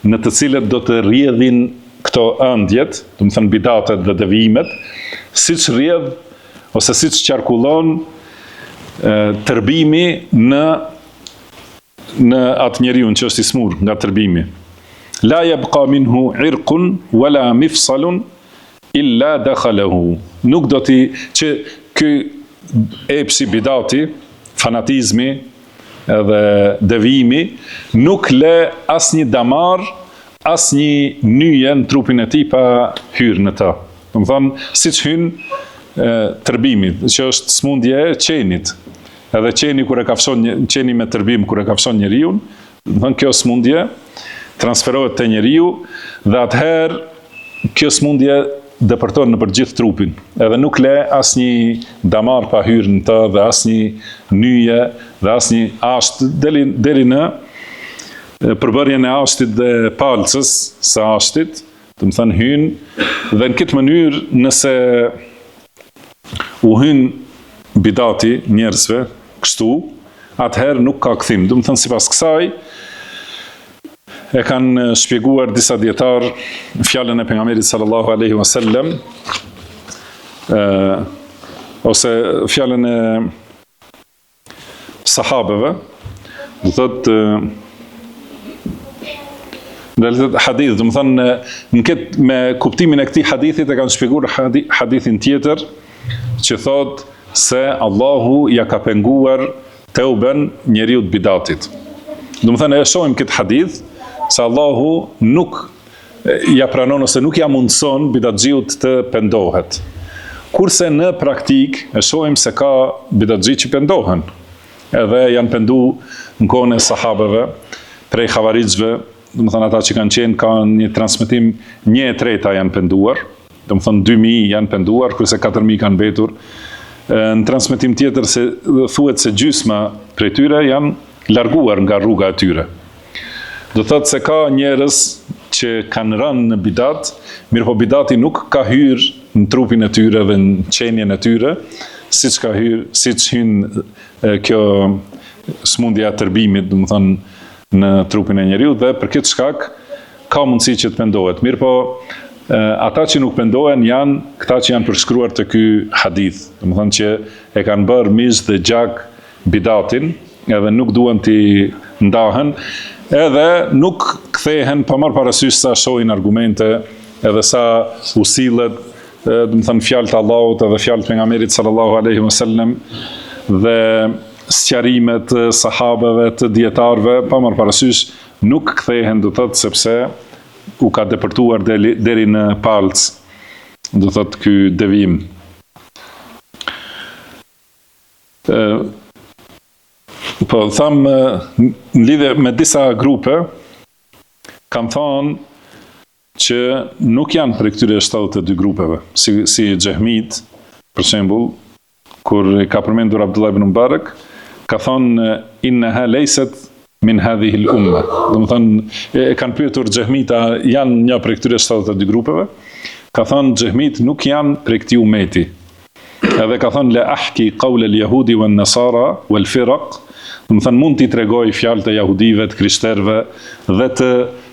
S2: në të cilët do të rrjedhin këto ëndjet, do të thënë bidatet dhe devijimet, siç rrjedh ose siç qarkullon tërbimi në atë njeriu që është i smur nga tërbimi. La yabqa minhu irqun wala mifsalun illa dakhalahu. Nuk do t'i që ky epsi bidati, fanatizmi edhe devijimi nuk le asnjë damar, asnjë nyje në trupin e tij pa hyrë në ta. Do të thonë, siç hyn tërbimi, që është smundje e qenit. Edhe qeni kur e kafshon qeni me tërbim kur e kafshon njeriu, do të thonë kjo smundje transferohet te njeriu dhe atëherë kjo smundje depërton nëpër gjithë trupin. Edhe nuk le asnjë damar pa hyrë në të dhe asnjë nyje dhe asnjë asht deri në përbërjen e ashtit dhe palcës së ashtit, do të thonë hyn dhe në këtë mënyrë nëse u hyn bidati njerëzve kështu, atëherë nuk ka kthim. Do të thonë sipas kësaj e kanë shpjeguar disa dietar fjalën e pejgamberit sallallahu alaihi wasallam ose fjalën e sahabeve, do thotë në realitet hadith, do të thonë me kuptimin e këtij hadithit e kanë shpjeguar hadithin tjetër që thotë se Allahu ja ka penguar teuben njeriu të bidatit. Do të thënë e shohim këtë hadith se Allahu nuk ja pranon ose nuk ja mundson bidatxhiut të pendohet. Kurse në praktik e shohim se ka bidatxhi që pendohen. Edhe janë pendu në kohën e sahabeve, prej xhavarixhve, do të thënë ata që kanë një transmetim 1/3 janë penduar, do të thënë 2000 janë penduar, kurse 4000 kanë mbetur. Në transmetim tjetër se thuhet se gjysma prej tyre janë larguar nga rruga e tyre. Do thotë se ka njerëz që kanë rënë në bidat, mirë po bidati nuk ka hyrë në trupin e tyre dhe në qenjen e tyre, siç hyn kjo smundja e tërbimit, do të thonë në trupin e njeriu dhe për këtë shkak ka mundësi që të pendohet. Mirë po ata që nuk pendohen janë këta që janë përshkruar të ky hadith, do të thonë që e kanë bërë mish dhe gjak bidatin, edhe nuk duan t'i ndahen, edhe nuk kthehen pa marrë parasysh sa shohin argumente, edhe sa u sillet, do të thënë fjalët e Allahut edhe fjalët e pejgamberit sallallahu alaihi wasallam, dhe sqarimet të sahabeve, të dietarëve, pa marrë parasysh, nuk kthehen, do thotë, sepse u ka depërtuar deri në palc, do thotë ky devijim. Po tham në lidhje me disa grupe, kam thonë që nuk janë për këtyre 72 grupeve, si Xehmit, për shembull, kur ka përmendur Abdullah ibn Mubarak, ka thonë innaha leysat min hadhihi al-umma. Domethënë kanë pyetur Xehmita, janë një për këtyre 72 grupeve, ka thonë Xehmit nuk janë për këtij umeti. Edhe ka thonë la ahki qawl al-yahudi wan-nasara wal-firaq. Domethënë mund t'i tregoj fjalët e jahudive, të krishterëve dhe të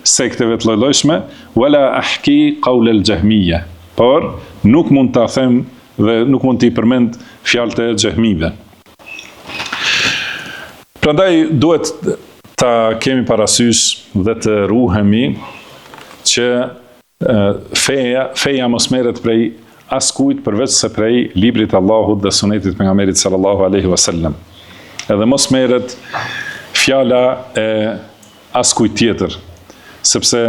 S2: sekteve të lloj-llojshme, wala ahki qawl al-jahmiyya. Por nuk mund ta them dhe nuk mund t'i përmend fjalët e xehmive. Prandaj duhet ta kemi parasysh dhe të ruhemi që feja mos merret prej askujt përveç se prej librit të Allahut dhe sunetit pejgamberit sallallahu alaihi wasallam. Edhe mos merret fjala e askujt tjetër, sepse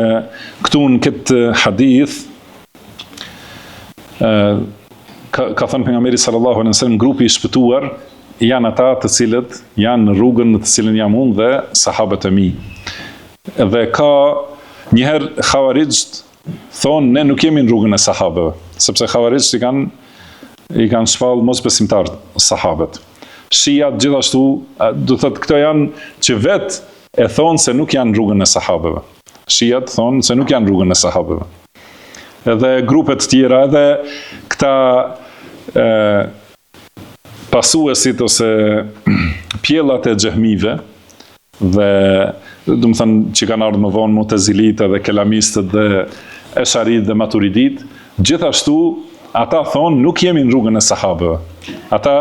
S2: këtu në këtë hadith ka thënë pejgamberi sallallahu alaihi wasallam, grupi i shpëtuar janë ata të cilët janë në rrugën në të cilën jam unë dhe sahabët e mi. Dhe ka njëherë Khawarijt thonë ne nuk jemi në rrugën e sahabëve, sepse Khawarijt i kanë shpall mosbesimtar sahabët. Shijat gjithashtu, do thotë këto janë që vetë e thonë se nuk janë rrugën e sahabëve. Shijat thonë se nuk janë rrugën e sahabëve. Edhe grupet tjera, edhe këta pasuesit ose pjellat e xehmive dhe do të thënë që kanë ardhur më vonë Mu'tazilitë dhe Kelamistët dhe Esharit dhe Maturidit, gjithashtu ata thonë nuk jemi në rrugën e sahabëve. Ata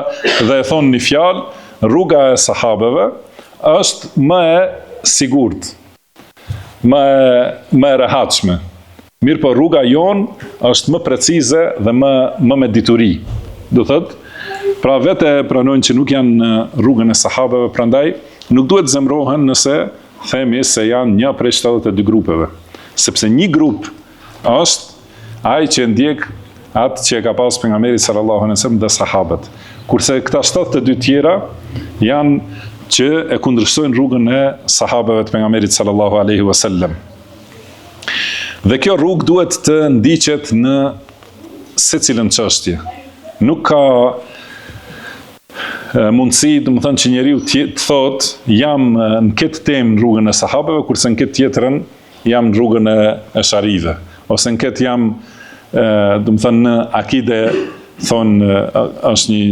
S2: dhe e thonë një fjalë, rruga e sahabëve është më e sigurt, më e rehatshme. Mirë po rruga jonë është më precize dhe më me dituri. Do thotë, pra vetë pranojnë që nuk janë në rrugën e sahabëve, prandaj nuk duhet zemrohen nëse themi se janë një prej 72 grupeve. Sepse një grup është ai që ndjek atë që e ka pas pejgamberi sallallahu alaihi wasallam dhe sahabët. Kurse këta 72 tjera janë që e kundërshtojnë rrugën e sahabëve të pejgamberit sallallahu alaihi wasallam. Dhe kjo rrugë duhet të ndiqet në secilën çështje. Nuk ka mundësi, do të thënë, që njeriu të thotë jam në këtë temë në rrugën e sahabëve, kurse në këtë tjetrën jam në rrugën e Esharive, ose në këtë jam do të thënë në akide, thonë është një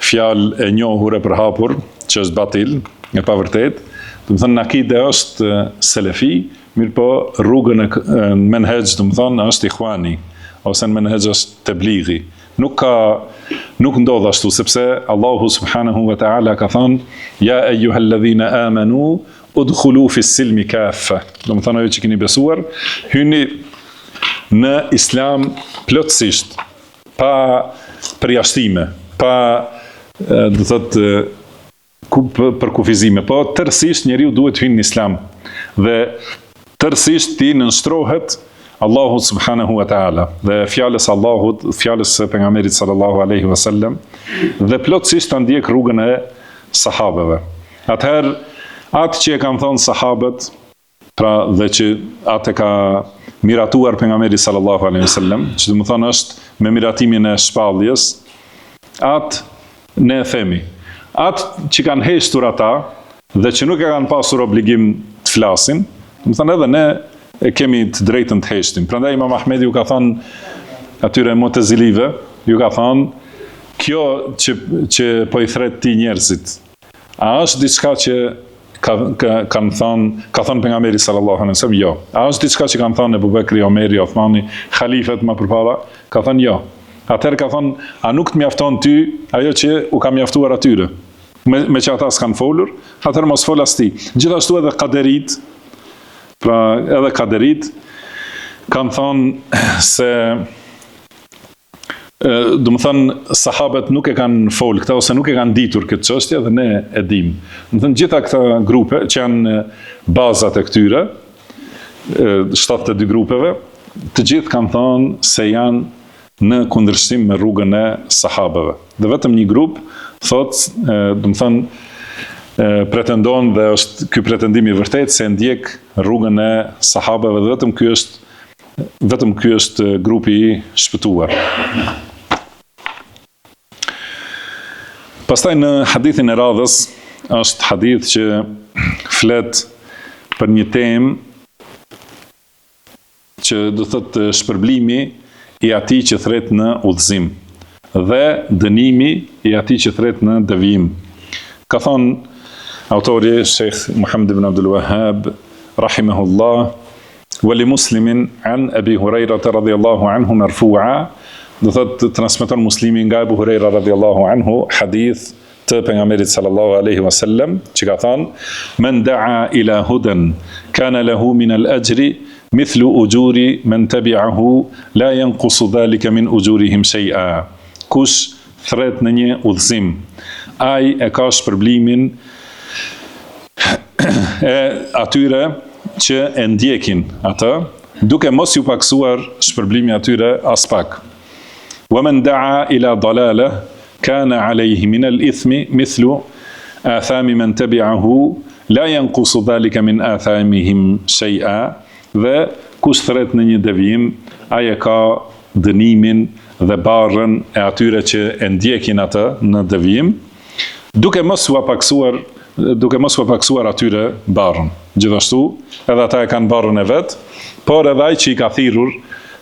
S2: fjalë e njohur e përhapur që është batil, e pavërtet. Do të thënë në akide është selefi, mirë po rrugën e menhexh, do të thënë është ikhwani, ose në menhexh është teblighi. Nuk ndodh ashtu, sepse Allahu subhanahu wa ta'ala ka thënë ja ayyuhalladhina amanu udkhulu fis-silmi kaffa. Do të thënë ajo që keni besuar, hyni në islam plotësisht, pa përjashtime, pa do thotë përkufizime, po tërësisht njeriu duhet hyjë në islam dhe tërësisht ti nënshtrohet Allahu subhanahu wa ta'ala dhe fjalës Allahut, fjalës së pejgamberit sallallahu alaihi wasallam dhe plotësisht ta ndjek rrugën e sahabëve. Atëherë atë që e kanë thënë sahabët, pra dhe që atë ka miratuar pejgamberi sallallahu alaihi wasallam, që do të thonë është me miratimin e shpalljes, atë ne themi. Atë që kanë heshtur ata dhe që nuk e kanë pasur obligim të flasin, do të thonë edhe ne e kemi të drejtën të heshtim. Prandaj Imam Ahmedi ju ka thënë atyre Mu'tazilive, ju ka thënë kjo që po i thret ti njerëzit, a është diçka që ka thënë pejgamberi sallallahu alaihi wasallam? Jo. A është diçka që kanë thënë Abu Bekri, Omeri, Uthmani, halifet më përpara? Ka thënë jo. Atëherë ka thënë, a nuk të mjafton ty ajo që u ka mjaftuar atyre? Me që ata s'kan folur, atëherë mos fol as ti. Gjithashtu edhe kaderit, pra edhe kaderit kanë thënë se do të thënë sahabët nuk e kanë folë këta ose nuk e kanë ditur këtë çështje dhe ne e dim. Do të thënë gjitha këta grupe që janë bazat e këtyre 72 grupeve, të gjithë kanë thënë se janë në kundërshtim me rrugën e sahabëve. Dhe vetëm një grup thotë, do të thënë pretendon dhe është ky pretendim i vërtet se ndjek rrugën e sahabëve dhe vetëm ky është grupi i shpëtuar. Pastaj në hadithin e radhës është hadith që flet për një temë që do thotë shpërblimi i atij që thret në udhëzim dhe dënimi i atij që thret në devijim. Ka thonë autori Sheikh Muhammad ibn Abdul Wahhab rahimahullah, wa li Muslimin an Abi Huraira radhiyallahu anhu marfu'a, do thotë transmeton Muslimi nga Abu Huraira radhiyallahu anhu hadith të pejgamberit sallallahu alaihi wasallam që ka thënë men da'a ila hudan kana lahu min al-ajri mithlu ujuri man tabi'ahu la yanqusu dhalika min ujurihim shay'a. Kush thret në një udhëzim, ai e ka shpërblimin e atyre që e ndjekin atë, duke mos ju paksuar shpërblimi atyre as pak. Wa man da'a ila dalalah kana alayhi min al-ithmi mithlu athami man tabi'ahu la yanqusu dhalika min athamihim shay'a. Dhe kush thret në një devijim, ai e ka dënimin dhe barrën e atyre që e ndjekin atë në devijim, duke mos u paksuar atyre barrën. Gjithashtu, edhe ata e kanë barrën e vet, por edhe ai që i ka thirrur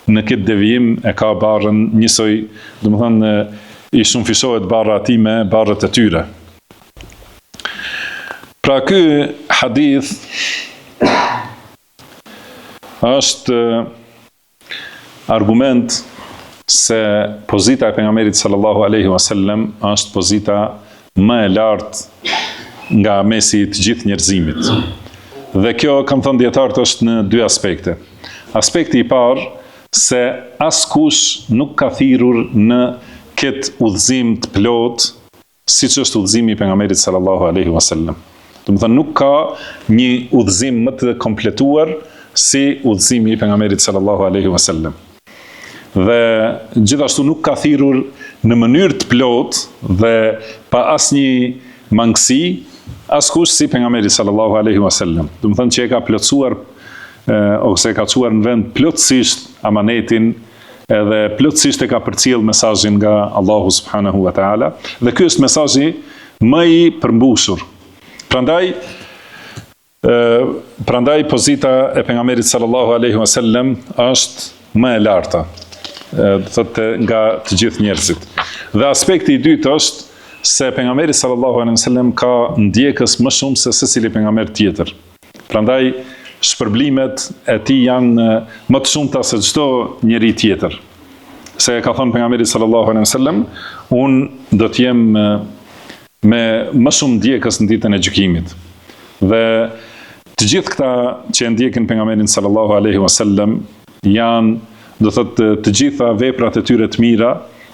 S2: në këtë devijim e ka barrën njësoj, domethënë i shumëfishohet barra atij me barrët e tyre. Pra ky hadith është argument se pozita e pejgamberit sallallahu alaihi wasallam është pozita më e lartë nga mesi i të gjithë njerëzimit. Dhe kjo, kam thënë dietarët, është në dy aspekte. Aspekti i parë, se askush nuk ka thirrur në këtë udhëzim të plot, siç është udhëzimi i pejgamberit sallallahu alaihi wasallam. Do të thënë nuk ka një udhëzim më të kompletuar si udhëzimi i pejgamberit sallallahu alaihi wasallam. Dhe gjithashtu nuk ka thirrur në mënyrë të plot dhe pa asnjë mangësi askush si pejgamberi sallallahu alaihi wasallam. Do të thënë që e ka plotësuar ose e ka çuar në vend plotësisht amanetin, edhe plotësisht e ka përcjell mesazhin nga Allahu subhanahu wa taala, dhe ky është mesazhi më i përmbushur. Prandaj pozita e pejgamberit sallallahu alaihi wasallam është më e larta, do thotë nga të gjithë njerëzit. Dhe aspekti i dytë është se pejgamberi sallallahu alaihi wasallam ka ndjekës më shumë se secili pejgamber tjetër. Prandaj shpërblimet e tij janë më të shumta se çdo njeri tjetër. Se ka thënë pejgamberi sallallahu alaihi wasallam, unë do të jem me më shumë ndjekës në ditën e gjykimit. Dhe të gjithë këta që e ndjekin pejgamberin sallallahu alaihi wasallam janë, do thotë, të gjitha veprat e tyre të mira,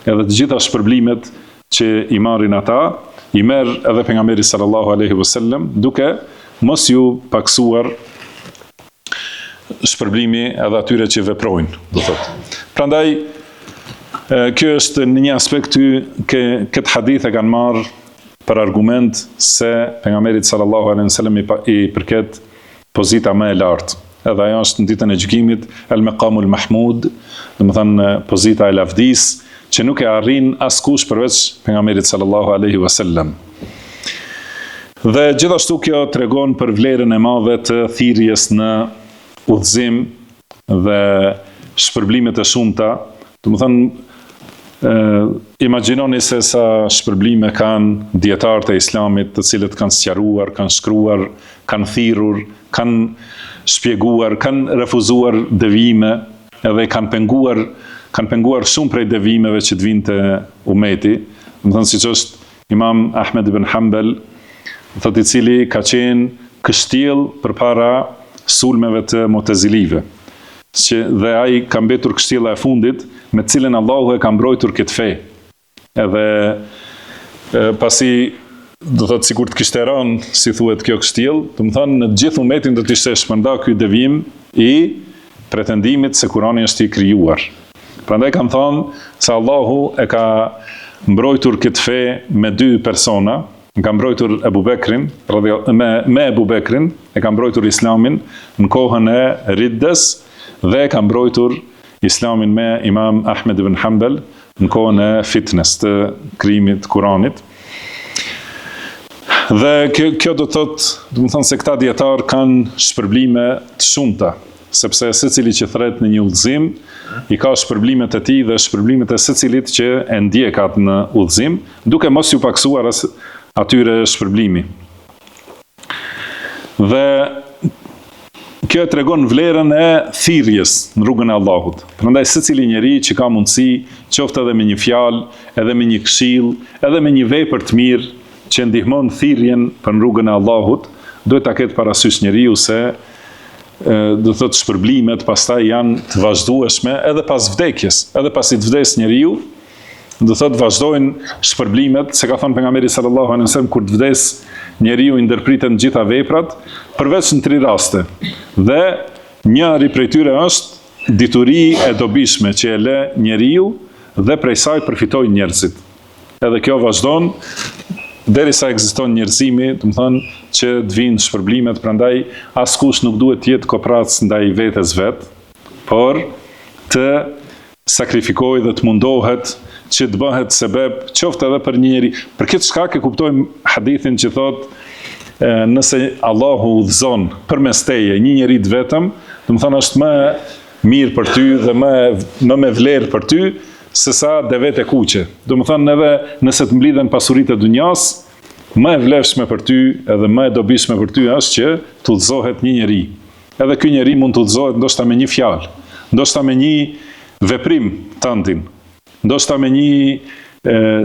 S2: edhe të gjitha shpërblimet që i marrin ata, i merr edhe pejgamberi sallallahu alaihi wasallam, duke mos ju paksuar shpërblimi edhe atyre që veprojnë, do thotë. Prandaj kjo është në një aspekt këtë hadith e kanë marrë për argument se pejgamberit sallallahu alaihi wasallam i përket pozita më e lartë. Edhe ajo është në ditën e gjykimit el-maqamul mahmud, do të thënë pozita e lavdis, që nuk e arrin askush përveç pejgamberit sallallahu alaihi wasallam. Dhe gjithashtu kjo tregon për vlerën e madhe të thirrjes në udhëzim dhe shpërblimet e shumta. Do të thënë, imagjinoni se sa shpërblime kanë dietarët e Islamit, të cilët kanë sqaruar, kanë shkruar, kanë thirrur, kanë shpjeguar, kanë refuzuar devijime, edhe kanë penguar shumë prej devijimeve që të vinte umeti. Do të thënë, siç është Imam Ahmed ibn Hanbal, thotë, i cili ka qenë kështjell përpara sulmeve të Mu'tazilive. dhe ai ka mbetur kështjella e fundit me të cilën Allahu e ka mbrojtur këtë fe. Edhe pasi do thotë sikur të kishte rënë, si thuhet kjo kështjellë, do të thonë në të gjithë umetin do të ishte shpërnda ky devijim i pretendimit se Kurani është i krijuar. Prandaj kanë thonë se Allahu e ka mbrojtur këtë fe me dy persona, ka mbrojtur Ebu Bekrin, me Ebu Bekrin, e ka mbrojtur Islamin në kohën e riddes dhe ka mbrojtur Islamin me Imam Ahmed ibn Hanbal në kohën e fitnes të krijimit të Kuranit. Dhe kjo do të thotë se këta dietar kanë shpërblime të shumta, sepse secili që thret në një udhëzim i ka shpërblimet e tij dhe shpërblimet e secilit që e ndjek atë në udhëzim, duke mos ju paksuar atyre shpërblimi. Dhe kjo tregon vlerën e thirrjes në rrugën e Allahut. Prandaj secili njeri që ka mundësi, qoftë edhe me një fjalë, edhe me një këshill, edhe me një vepër të mirë që ndihmon thirrjen për rrugën e Allahut, duhet ta ketë parasysh njeriu se do të thotë shpërblimet pastaj janë të vazhdueshme edhe pas vdekjes, edhe pasi të vdes njeriu, do të thotë vazhdojnë shpërblimet, se ka thënë pejgamberi sallallahu alaihi wasallam kur të vdes njeriu i ndërpriten gjitha veprat, përveç në 3 raste. Dhe njëri prej tyre është dituri e dobishme që e lë njeriu dhe prej saj përfitojnë njerëzit. Edhe kjo vazhdon derisa ekziston njerëzimi, do të thonë që të vinë shpërblimet, prandaj askush nuk duhet të jetë koprac ndaj vetes vet, por të sakrifikojë dhe të mundohet që të bëhet sebeb, qoftë edhe për një njeri. Për këtë shkak e kuptojmë hadithin që thotë nëse Allahu udhëzon përmes teje një njeri të vetëm, do të thonë është më mirë për ty dhe më me vlerë për ty se sa devet e kuqe. Do të thonë edhe nëse të mblidhen pasuritë e dunjas, më e vlefshme për ty edhe më e dobishme për ty është që të udhëzohet një njeri. Edhe ky njeri mund të udhëzohet ndoshta me një fjalë, ndoshta me një veprim tëndin, ndoshta me një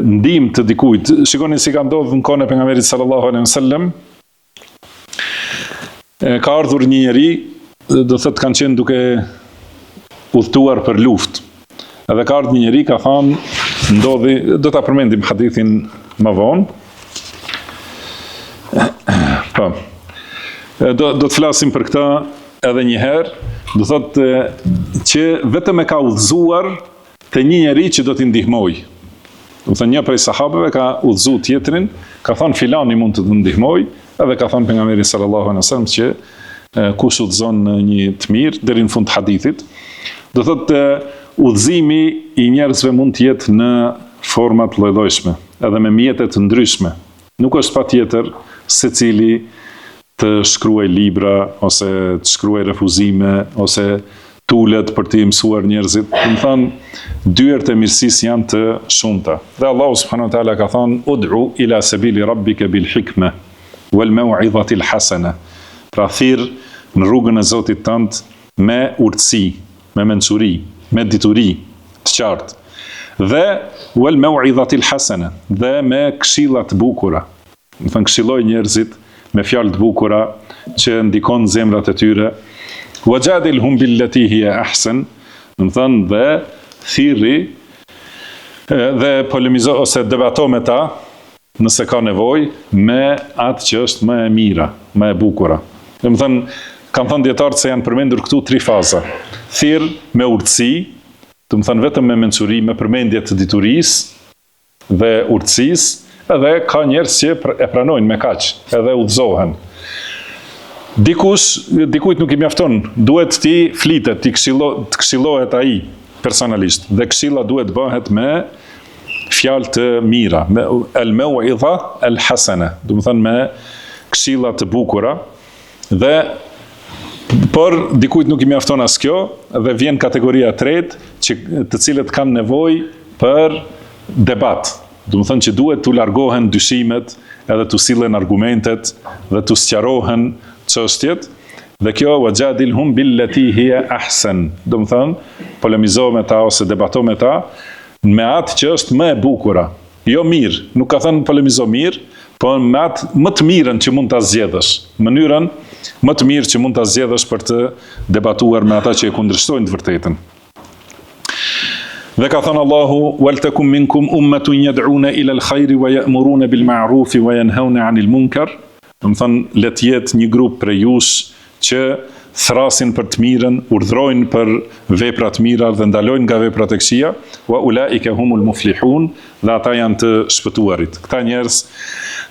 S2: ndihmë të dikujt. Shikoni si ka ndodhur në kohën e pejgamberit sallallahu alaihi wasallam. Ka ardhur një njeri, do thotë kanë qenë duke udhëtuar për luftë. Edhe ka ardhur një njeri, ka thënë, ndodhi, do ta përmendim hadithin më vonë. Po. Do të flasim për këtë edhe një herë, do thotë që vetëm e ka udhëzuar te një njeri që do t'i ndihmoj. Do thonë një prej sahabeve ka udhëzuar tjetrin, ka thënë filani mund të të ndihmoj, edhe ka thënë pejgamberi sallallahu alaihi wasallam që kush udhëzon një të mirë deri në fund të hadithit. Do thotë udhëzimi i njerëzve mund të jetë në forma të lloj-llojshme, edhe me mjete të ndryshme. Nuk është patjetër secili të shkruaj libra ose të shkruaj refuzime ose tulet për të mësuar njerëzit. Do të thonë, dyert e mirësisë janë të shumta. Dhe Allahu subhanahu wa taala ka thënë: "Ud'u ila sabili rabbika bil hikma wal maw'izati al hasana." Pra thirr në rrugën e Zotit tënd me urtësi, me mençuri, me dituri të qartë, dhe wal maw'izati al hasana, dhe me këshilla të bukura. Do të këshilloj njerëzit me fjalë të bukura që ndikon zemrat e tyre. Wajadilhum billati hiya ahsan, do të thonë dhe thirri dhe polemizo ose debato me ta nëse ka nevojë me atë që është më e mira, më e bukura. Do të thonë, kanë thënë dietarët se janë përmendur këtu 3 faza. Thirr me urtësi, do të thonë vetëm me mençuri, me përmendje të diturisë dhe urtësisë, edhe ka njerëz që e pranojnë me kaq, edhe udhëzohen. Dikujt nuk i mjafton, duhet ti flitet, të këshillohet ai personalisht, dhe këshilla duhet bëhet me fjalë të mira, me al-mau'iza al-hasana, do të thonë me këshilla të bukura. Dhe por dikujt nuk i mjafton as kjo, dhe vjen kategoria e tretë, të cilët kanë nevojë për debat. Do të thonë që duhet të largohen dyshimet, edhe të sillen argumentet dhe të sqarohen çështjet. Dhe kjo wajadilhum billati hiya ahsan, do të thonë polemizo me ta ose debato me ta me atë që është më e bukura. Jo mirë, nuk ka thënë polemizo mirë, po me atë më të mirën që mund ta zgjedhësh, mënyrën më të mirë që mund ta zgjedhësh për të debatuar me ata që e kundërshtojnë të vërtetën. Dhe ka thënë Allahu: "Waltakum minkum ummatun yad'una ila al-khayri wa ya'muruna bil ma'rufi wa yanhauna 'anil munkar." Do të thonë, le të jetë një grup prej jush që thrasin për të mirën, urdhrojnë për vepra të mira dhe ndalojnë nga veprat e këqija, wa ulaika humul muflihun, dhe ata janë të shpëtuarit. Këta njerëz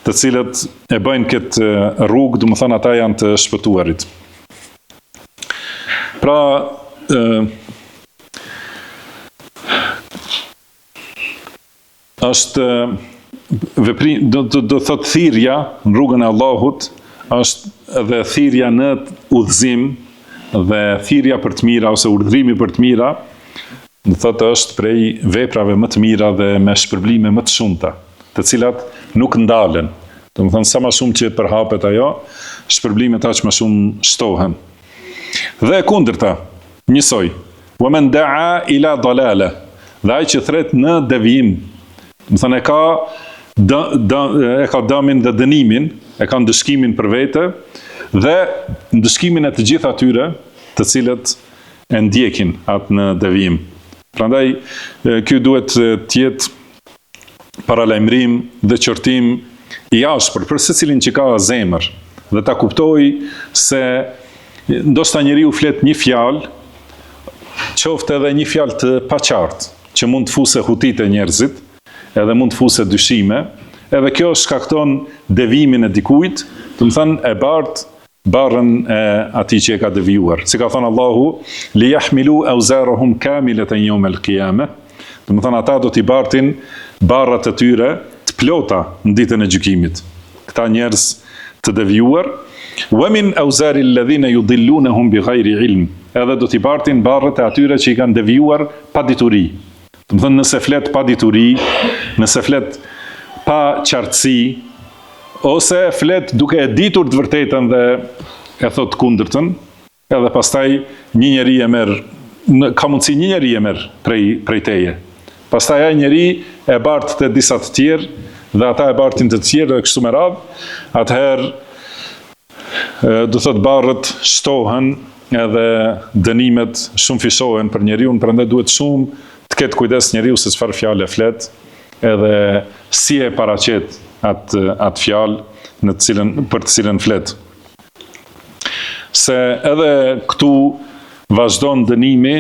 S2: të cilët e bëjnë këtë rrugë, do të thonë ata janë të shpëtuarit. Pra, është veprim, do thotë thirrja në rrugën e Allahut, është edhe thirrja në udhëzim dhe thirrja për të mira ose urdhrimi për të mira, do thotë është prej veprave më të mira dhe me shpërblime më të shumta, të cilat nuk ndalen. Do të thonë, sa më shumë që përhapet ajo, shpërblimet aq më shumë shtohen. Dhe e kundërta, njësoj, wa man da'a ila dalala, dhe ai që thret në devijim, do të thonë e ka dëmin dhe dënimin, e ka ndëshkimin për vete dhe ndëshkimin e të gjithë atyre të cilët e ndjekin atë në devijim. Prandaj, ky duhet të jetë paralajmërim dhe qortim i ashpër për secilin që ka zemër dhe ta kuptoj se ndoshta njeriu flet një fjalë, qoftë edhe një fjalë të paqartë, që mund të fuse hutit e njerëzit, edhe mund të fuse dyshime, edhe kjo shkakton devimin e dikujt, do të thënë e barrën e atij që e ka devijuar. Si ka thënë Allahu: "Li yahmilu awzarahum kamilatan yawm al-qiyamah." Do të thënë ata do t'i bartin barrat e tyre të plota në ditën e gjykimit. Këta njerëz të devijuar, wa min awzari alladhina yudillunahum bighayri ilm. Edhe do t'i bartin barrat e atyre që i kanë devijuar pa dituri. Do të thënë, nëse flet pa dituri, nëse flet pa qartësi, ose flet duke e ditur të vërtetën dhe e thot kundërtën, edhe pastaj një njeri e merr, ka mundësi një njeri e merr prej teje. Pastaj ai njeri e bart të disa të tjerë, dhe ata e bartin të tjerë dhe kështu me radhë, atëherë do thot barrët shtohen edhe dënimet shumë fishohen për njeriu, prandaj duhet shumë të ketë kujdes njeriu se çfarë fjalë flet, edhe si e paraqet atë fjalë për të cilën flet. Se edhe këtu vazhdon dënimi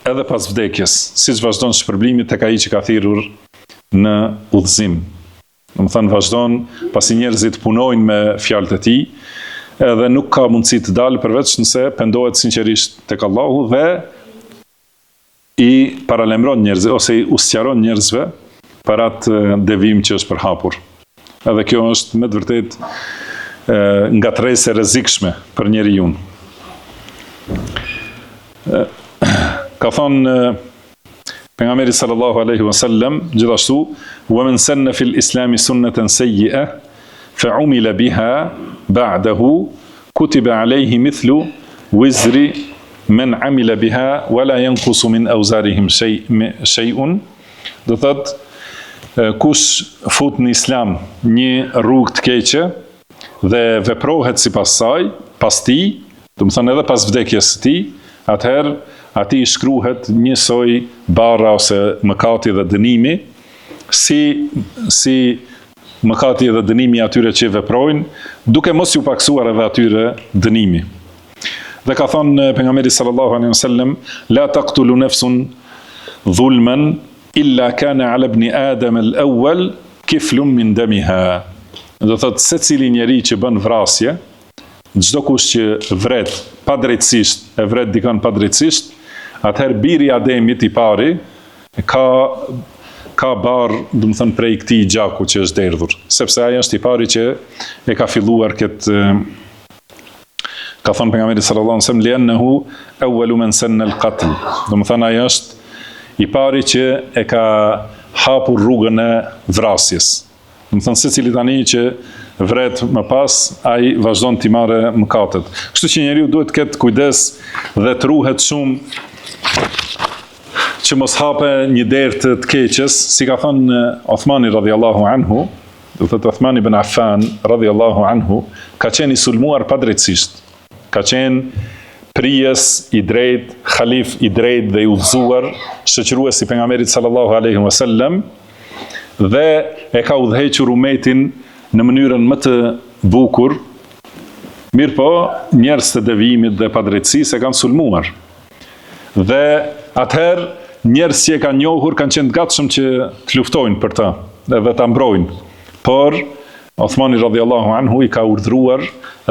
S2: edhe pas vdekjes, siç vazhdon shpërblimi tek ai që ka thirrur në udhëzim. Do të thënë, vazhdon pasi njerëzit punojnë me fjalët e tij, edhe nuk ka mundësi të dalë përveç nëse pendohet sinqerisht tek Allahu dhe i paralajmëron njerëzve ose i usqaron njerëzve për atë devijim që është përhapur. Edhe kjo është me të vërtetë ngatresë e rrezikshme për njeriu. Ka thënë pejgamberi sallallahu alaihi wasallam gjithashtu: "Wa man sanna fil islami sunnatan sayyi'a fa 'umila biha ba'dahu kutiba alayhi mithlu wizri man 'amila biha wa la yanqusu min awzarihim shay'un." Do thotë, kush fut në islam një rrugë të keqe dhe veprohet sipas saj, pas tij, do të thonë edhe pas vdekjes së tij, atëherë atij shkruhet njësoj barra ose mëkati dhe dënimi, si mëkati dhe dënimi atyre që veprojnë, duke mos ju paksuar edhe atyre dënimi. Dhe ka thonë pejgamberi sallallahu alaihi wasallam: "La taqtulu nafsun dhulman illa kana ala ibn Adam al-awwal kiflun min damiha." Do thotë, secili njeri që bën vrasje, çdo kush që vret padrejtësisht, e vret dikën padrejtësisht, atëherë biri i Ademit i pari ka barë, do të thënë, prej këtij gjaku që është derdhur, sepse ai është i pari që e ka filluar këtë. Ka thënë pejgamberi sallallahu alaihi wasallam: "Li'annahu awwalu man sanna al-qatl." Do të thënë, ai është i pari që e ka hapur rrugën e vrasjes. Do të thënë, secili tani që vret më pas, ai vazhdon t'i marrë mëkatet. Kështu që njeriu duhet të ketë kujdes dhe të ruhet shumë që mos hape një derë të keqes, si ka thënë Uthmani radhiyallahu anhu, do thotë Uthmani ibn Affan radhiyallahu anhu, ka qenë i sulmuar padrejtësisht. ka qenë prijes i drejt, khalif i drejt dhe i udhëzuar, shoqërues i pejgamberit sallallahu alaihi wasallam, dhe e ka udhëhequr umetin në mënyrën më të bukur. Mirë po, njerëz të devijimit dhe padrejtësisë e kanë sulmuar. Dhe atëherë njerëz që e kanë njohur kanë qenë të gatshëm që të luftojnë për të dhe ta mbrojnë. Por Uthmani radhiyallahu anhu i ka urdhëruar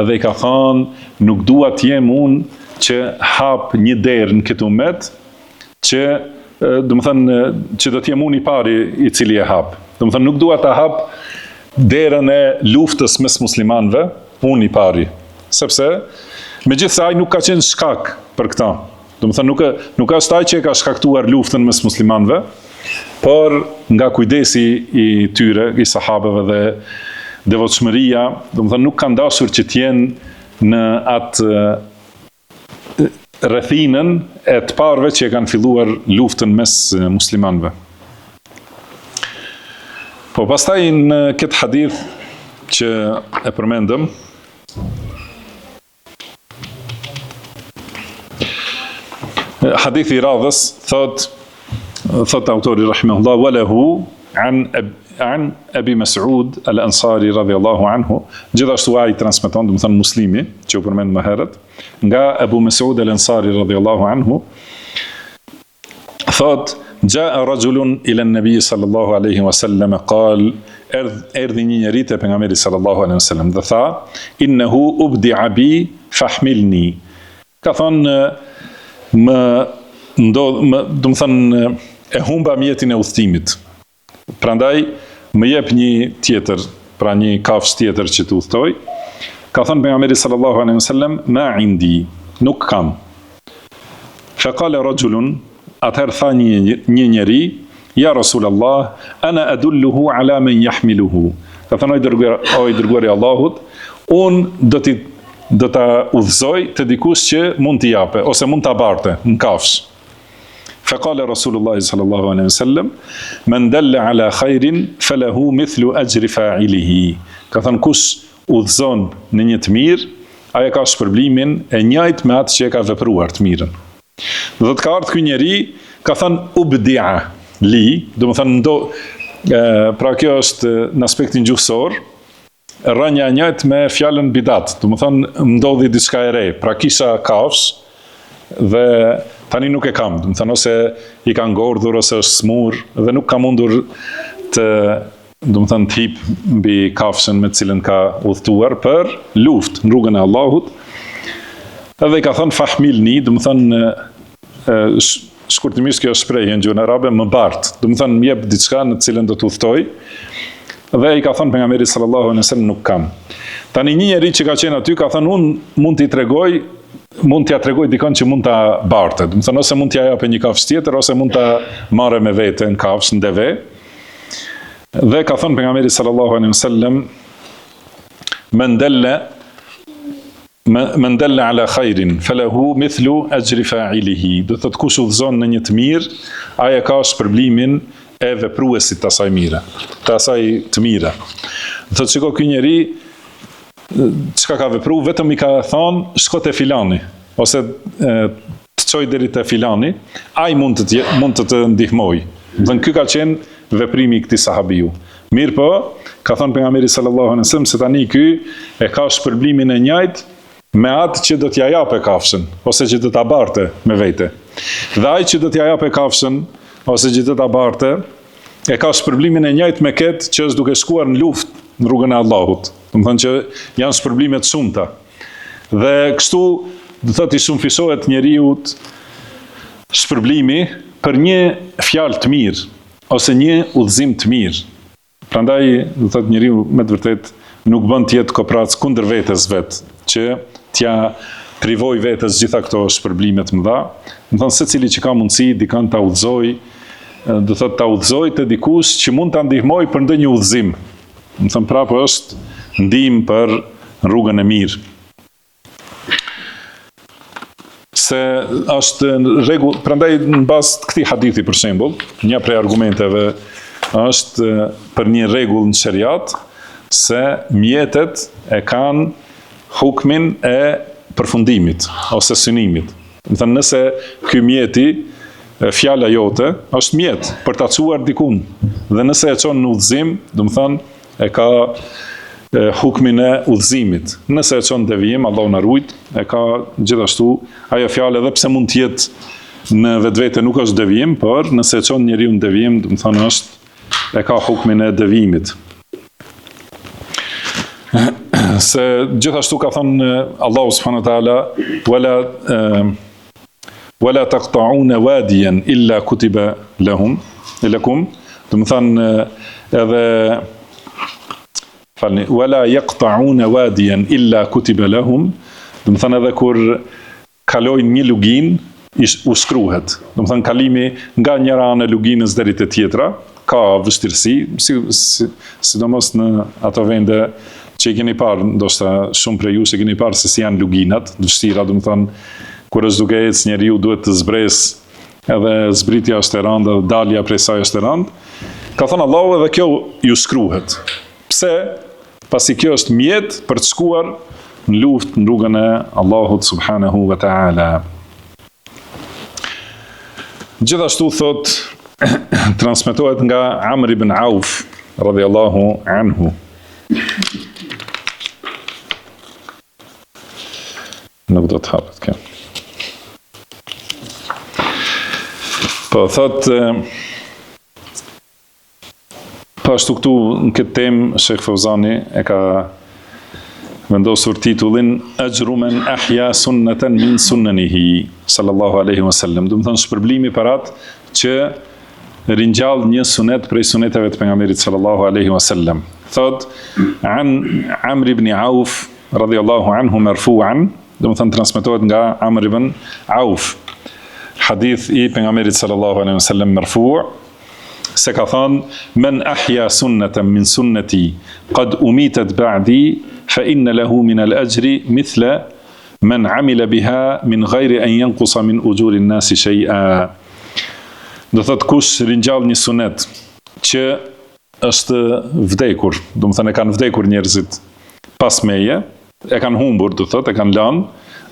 S2: dhe i ka thënë, nuk dua të jem unë që hap një derë në këtë umet, që do të thënë që do të jem unë i pari i cili e hap. Do të thënë nuk dua ta hap derën e luftës mes muslimanëve, unë i pari, sepse megjithëse ai nuk ka qenë shkak për këtë. Do të thënë nuk është ai që e ka shkaktuar luftën mes muslimanëve, por nga kujdesi i tyre, i sahabeve dhe devotshmëria, do të thënë nuk kanë dashur që të jenë në atë rrethinën e të parëve që e kanë filluar luftën mes muslimanëve. Po pastaj në këtë hadith që e përmendëm, hadithi i radhës thot autori rahimahullah, walahu an Abi Mas'ud al-Ansari radhiyallahu anhu, gjithashtu ai transmeton, do të thënë Muslimi, që u përmend më herët, nga Abu Mas'ud al-Ansari radhiyallahu anhu, thot, jaa rajulun ila an-nabi sallallahu alaihi wasallam qal, erdhi një njeri te pejgamberi sallallahu alaihi wasallam dhe tha, innahu ubdi'a bi fahmilni. Ka thonë, do të thënë e humba mjetin e udhëtimit. Prandaj më jep një tjetër, pra një kafsh tjetër që të udhtoj. Ka thënë pejgamberi sallallahu alaihi wasallam, ma indi, nuk kam. Fa qala rajulun, atëherë tha një njeri, ja Rasulallah, ana adulluhu ala men yahmiluhu. Ka thënë o i dërguari i Allahut, unë do ta udhëzoj të dikush që mund t'i jape ose mund ta barte në kafsh. فقال رسول الله صلى الله عليه وسلم من دل على خير فله مثل أجر فاعله. Ka thënë kush udhëzon në një të mirë, ai ka shpërblimin e njëjtë me atë që e ka vepruar të mirën. Dhe të ka ardhur ky njeri, ka thënë ubdi'a li, do të thënë pra kjo është në aspektin gjuhësor, rënja e njëjtë me fjalën bidat, do të thënë ndodhi diçka e re, pra kisha kafsh dhe tani nuk e kam, do të thënë ose i ka ngordhur ose është smur dhe nuk ka mundur të, do të thënë, të hip mbi kafshën me të cilën ka udhëtuar për luftë në rrugën e Allahut. Edhe i ka thënë fahmilni, do të thënë shkurtimisht kjo është shprehje në gjuhën arabe, më bart, do të thënë më jep diçka në të cilën do të udhtoj. Dhe i ka thënë pejgamberi sallallahu alaihi wasallam nuk kam. Tani një njeri që ka qenë aty ka thënë unë mund t'ia tregoj dikon që mund ta barte. Do të thënë ose mund t'ia japë një kafshë tjetër ose mund ta marrë me vete në kafshë, në deve. Dhe ka thënë pejgamberi sallallahu alaihi wasallam, men dalla ala khairin falahu mithlu ajri fa'ilihi. Do të thotë kush udhëzon në një të mirë, ai ka shpërblimin e vepruesit të asaj mire, të asaj të mira. Do thotë shiko ky njeri çka ka vepru, vetëm i ka thonë shko te filani ose të çoj deri te filani, ai mund të ndihmoj. Dhe ky ka qenë veprimi i këtij sahabiu. Mirë po, ka thënë pejgamberi sallallahu alaihi wasallam se tani ky e ka shpërblimin e njëjtë me atë që do t'ja japë kafshën ose që do ta barte me vete. Dhe ai që do t'ja japë kafshën ose që do ta barte e ka shpërblimin e njëjtë me këtë që është duke shkuar në luftë në rrugën e Allahut. Do të thënë që janë shpërblime të shumta. Dhe kështu do thotë i shumëfisohet njeriu shpërblimi për një fjalë të mirë ose një udhëzim të mirë. Prandaj do thotë njeriu me të vërtetë nuk bën të jetë koprac kundër vetes vet, që t'ja privoj vetes gjitha këto shpërblime të mëdha. Do thonë secili që ka mundësi dikon ta udhëzoj, do thotë ta udhëzoj te dikush që mund ta ndihmoj për ndonjë udhëzim. Do thënë prapë është ndihmë për rrugën e mirë. Se është rregull, prandaj në bazë të këtij hadithi për shembull, një prej argumenteve është për një rregull në shariat se mjetet e kanë hukmin e përfundimit ose synimit. Do të thënë nëse ky mjeti, fjala jote është mjet për ta çuar dikun dhe nëse e çon në udhëzim, do të thënë e ka hukmin e udhëzimit. Nëse e çon devijim, Allahu na ruaj, e ka gjithashtu ajo fjalë edhe pse mund të jetë në vetvete nuk është devijim, por nëse e çon njeriu në devijim, do të thënë e ka hukmin e devijimit. Se gjithashtu ka thënë Allahu subhanahu wa taala wala taqta'una wadiyan illa kutiba lakum, do të thënë edhe falni wala yaqta'una wadiyan illa kutiba lahum, do të thënë edhe kur kalojnë një luginë u shkruhet. Do të thënë kalimi nga njëra anë e luginës deri te tjetra ka vështirësi, sidomos në ato vende që i keni parë, ndoshta shumë prej jush e keni parë se si janë luginat, vështira, do të thënë kur është duke ecë njeriu duhet të zbresë edhe zbritja është e rëndë, edhe dalja prej saj është e rëndë. Ka thënë Allahu edhe kjo ju shkruhet. Pse? Pasi kjo është mjet për të shkuar në luftë në rrugën e Allahut subhanahu wa ta'ala. Gjithashtu thot, transmetohet nga Amr ibn Auf, radhiyallahu anhu. Nuk do të hapet kjo. Po thot, pashtu këtu në këtë temë Sheikh Fauzani e ka vendosur titullin Ajru men ahya sunnatan min sunnanihi sallallahu alaihi wasallam. Do të thonë shpërblimi për atë që ringjall një sunet prej suneteve të pejgamberit sallallahu alaihi wasallam. Thot an Amr ibn Auf radhiyallahu anhu marfu'an, do të thonë transmetohet nga Amr ibn Auf, hadith i pejgamberit sallallahu alaihi wasallam marfu', se ka thënë men ahya sunnatan min sunnati qad umitat ba'di fa inna lahu min al-ajri mithla man 'amila biha min ghairi an yanqusa min ujuri an-nas shay'a. Do thot kush ringjall një sunet që është vdekur, do të thënë e kanë vdekur njerëzit pas meje, e kanë humbur, do thot, e kanë lënë,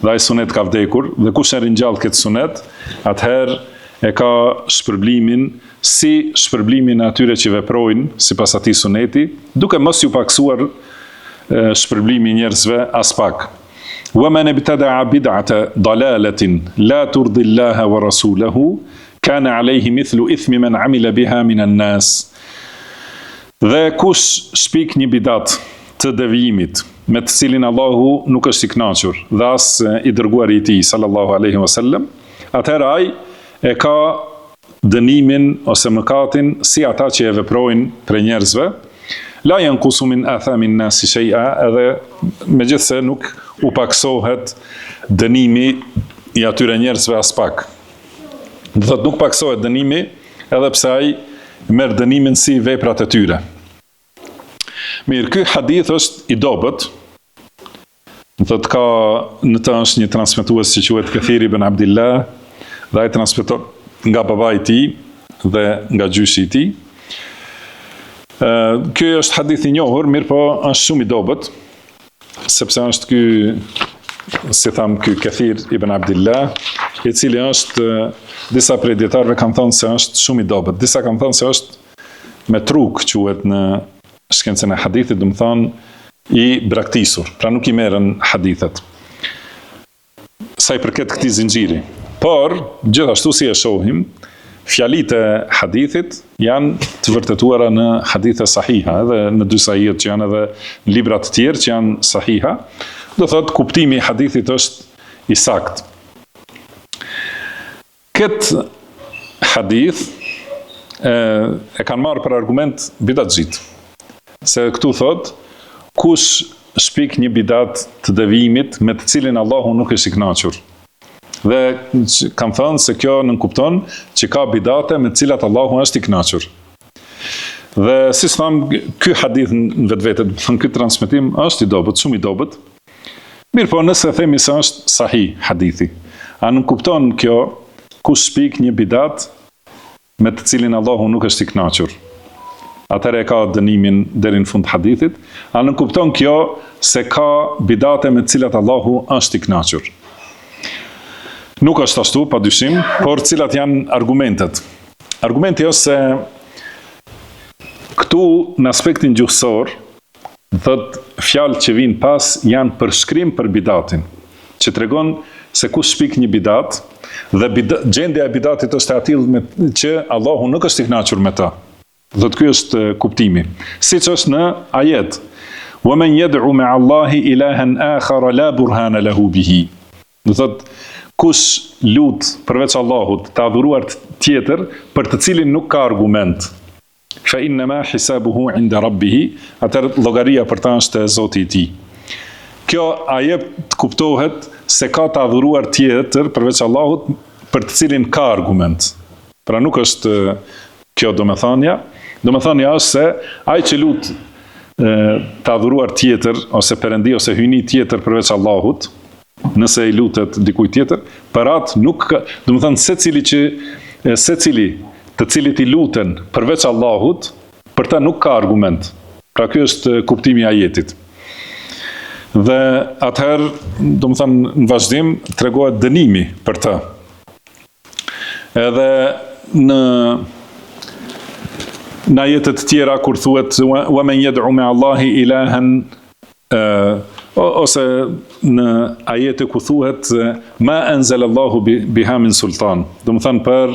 S2: dhe ai sunet ka vdekur, dhe kush e ringjall këtë sunet, atëherë e ka shpërblimin si shpërblimin e atyre që veprojnë sipas atij suneti, duke mos ju paksuar shpërblimi njerëzve as pak. Wa man ibtada'a bid'ata dalalatin la turdi Allaha wa rasulahu kana alayhi mithlu ithmi man 'amila biha min an-nas. Dhe kush shpik një bidat të devijimit me të cilin Allahu nuk është i kënaqur dhe as i dërguari i tij sallallahu alaihi wasallam, atëherë ai e ka dënimin ose mëkatin si ata që e veprojnë për njerëzve, la yanqusu min athami an-nas shay'a, edhe megjithse nuk u paksohet dënimi i atyre njerëzve as pak. Do thotë nuk paksohet dënimi edhe pse ai merr dënimin si veprat e tyre. Mirë, ky hadith është i dobët. Do thotë ka në të është një transmetues që quhet Kathir ibn Abdillah, dhe ai transmeton nga babai i tij dhe nga gjyshi i tij. Ky është hadith i njohur, mirë po është shumë i dobët, sepse është ky, si tham, ky Kathir ibn Abdillah, i cili është, disa prej dietarëve kanë thënë se është shumë i dobët, disa kanë thënë se është me truk, quhet në shkencën e hadithit, do të thonë i braktisur, pra nuk i merren hadithet. Sa i përket këtij zinxhiri. Por, gjithashtu si e shohim, fjalitë e hadithit janë të vërtetuara në hadithe sahiha, edhe në dy sahihet që janë edhe në libra të tjerë që janë sahiha, do thotë kuptimi i hadithit është i saktë. Këtë hadith e kanë marrë për argument bidatxhit, se këtu thotë kush shpik një bidat të devijimit me të cilin Allahu nuk është i kënaqur. Dhe kanë thënë se kjo nënkupton që ka bidate me të cilat Allahu është i kënaqur. Dhe si thamë, ky hadith në vetvete, ky transmetim është i dobët, shumë i dobët. Mirë po, nëse themi se është sahih hadithi, a nënkupton kjo kush shpik një bidat me të cilin Allahu nuk është i kënaqur? atëherë e ka dënimin deri në fund hadithit. A nuk kupton kjo se ka bidate me të cilat Allahu është i kënaqur? Nuk është ashtu, padyshim, por cilat janë argumentet? Argumenti është se këtu në aspektin gjuhësor, thot fjalë që vinë pas janë përshkrim për bidatin, që tregon se kush shpik një bidat dhe gjendja e bidatit është e atill që Allahu nuk është i kënaqur me ta. Dhe ky është kuptimi. Siç është në ajet: "Wa man yad'u ma'a Allahi ilahan akhar la burhana lahu bihi." Do thot kush lut përveç Allahut, të adhuruar tjetër për të cilin nuk ka argument, fa innama hisabuhu 'inda rabbih, atëherë llogaria për ta është e Zotit i tij. Kjo ajet kuptohet se ka të adhuruar tjetër përveç Allahut për të cilin ka argument. Pra nuk është kjo domethënia. Domethënia është se ai që lut të adhuruar tjetër ose perëndi ose hyjni tjetër përveç Allahut, nëse i lutet dikujt tjetër, për atë nuk ka, domethënë secili të cilit i luten përveç Allahut, për ta nuk ka argument. Pra ky është kuptimi i ajetit. Dhe atëherë, domethënë në vazhdim tregohet dënimi për të. Edhe në ajetet tjera kur thuhet wa man yad'u ma'a Allahi ilahan ose në ajete ku thuhet ma anzala Allahu biha min sultan, do të thënë për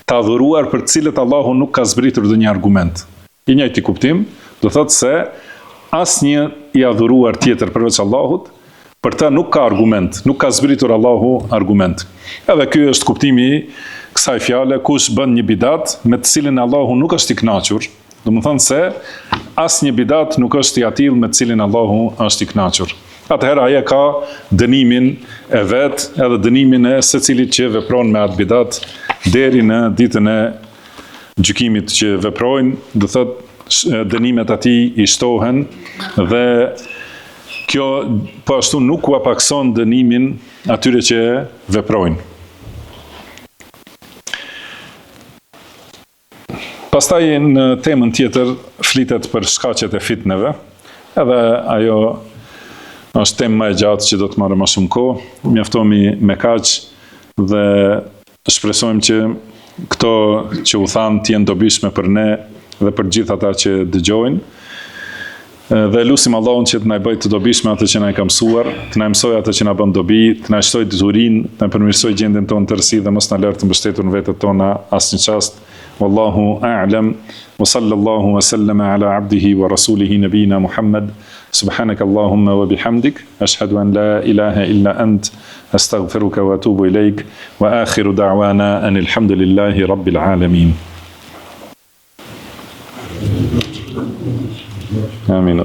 S2: të adhuruar për të cilët Allahu nuk ka zbritur ndonjë argument. I njëjti kuptim, do thotë se asnjë i adhuruar tjetër përveç Allahut, për të nuk ka argument, nuk ka zbritur Allahu argument. Edhe ky është kuptimi i kësaj fjale: kush bën një bidat me të cilin Allahu nuk është i kënaqur, do të thonë se asnjë bidat nuk është i atill me të cilin Allahu është i kënaqur. Atëherë ajo ka dënimin e vet, edhe dënimin e secilit që vepron me atë bidat deri në ditën e gjykimit që veprojnë, do thotë dënimet atij i shtohen dhe kjo po ashtu nuk u pakson dënimin atyre që veprojnë. Pastaj në temën tjetër flitet për shkaqet e fitneve, edhe ajo është temë më e gjatë që do të marrë më shumë kohë. Mjaftohemi me kaq dhe shpresojmë që këto që u thanë të jenë dobishme për ne dhe për gjithë ata që dëgjojnë. Dhe lutim Allahun që të na bëjë të dobishme atë që na ka mësuar, të na mësojë atë që na bën dobi, të na shtojë diturinë, të na përmirësojë gjendjen tonë të tërësi dhe mos na lërë të mbështetur në vetët tona asnjë çast. Wallahu a'lam wa sallallahu wa sallama ala abdihi wa rasulihi nabina Muhammad. Subhanaka Allahumma wa bihamdik, ashhadu an la ilaha illa ant, astaghfiruka wa atubu ilayk, wa akhiru da'wana anil hamdulillahi rabbil alamin. Amin.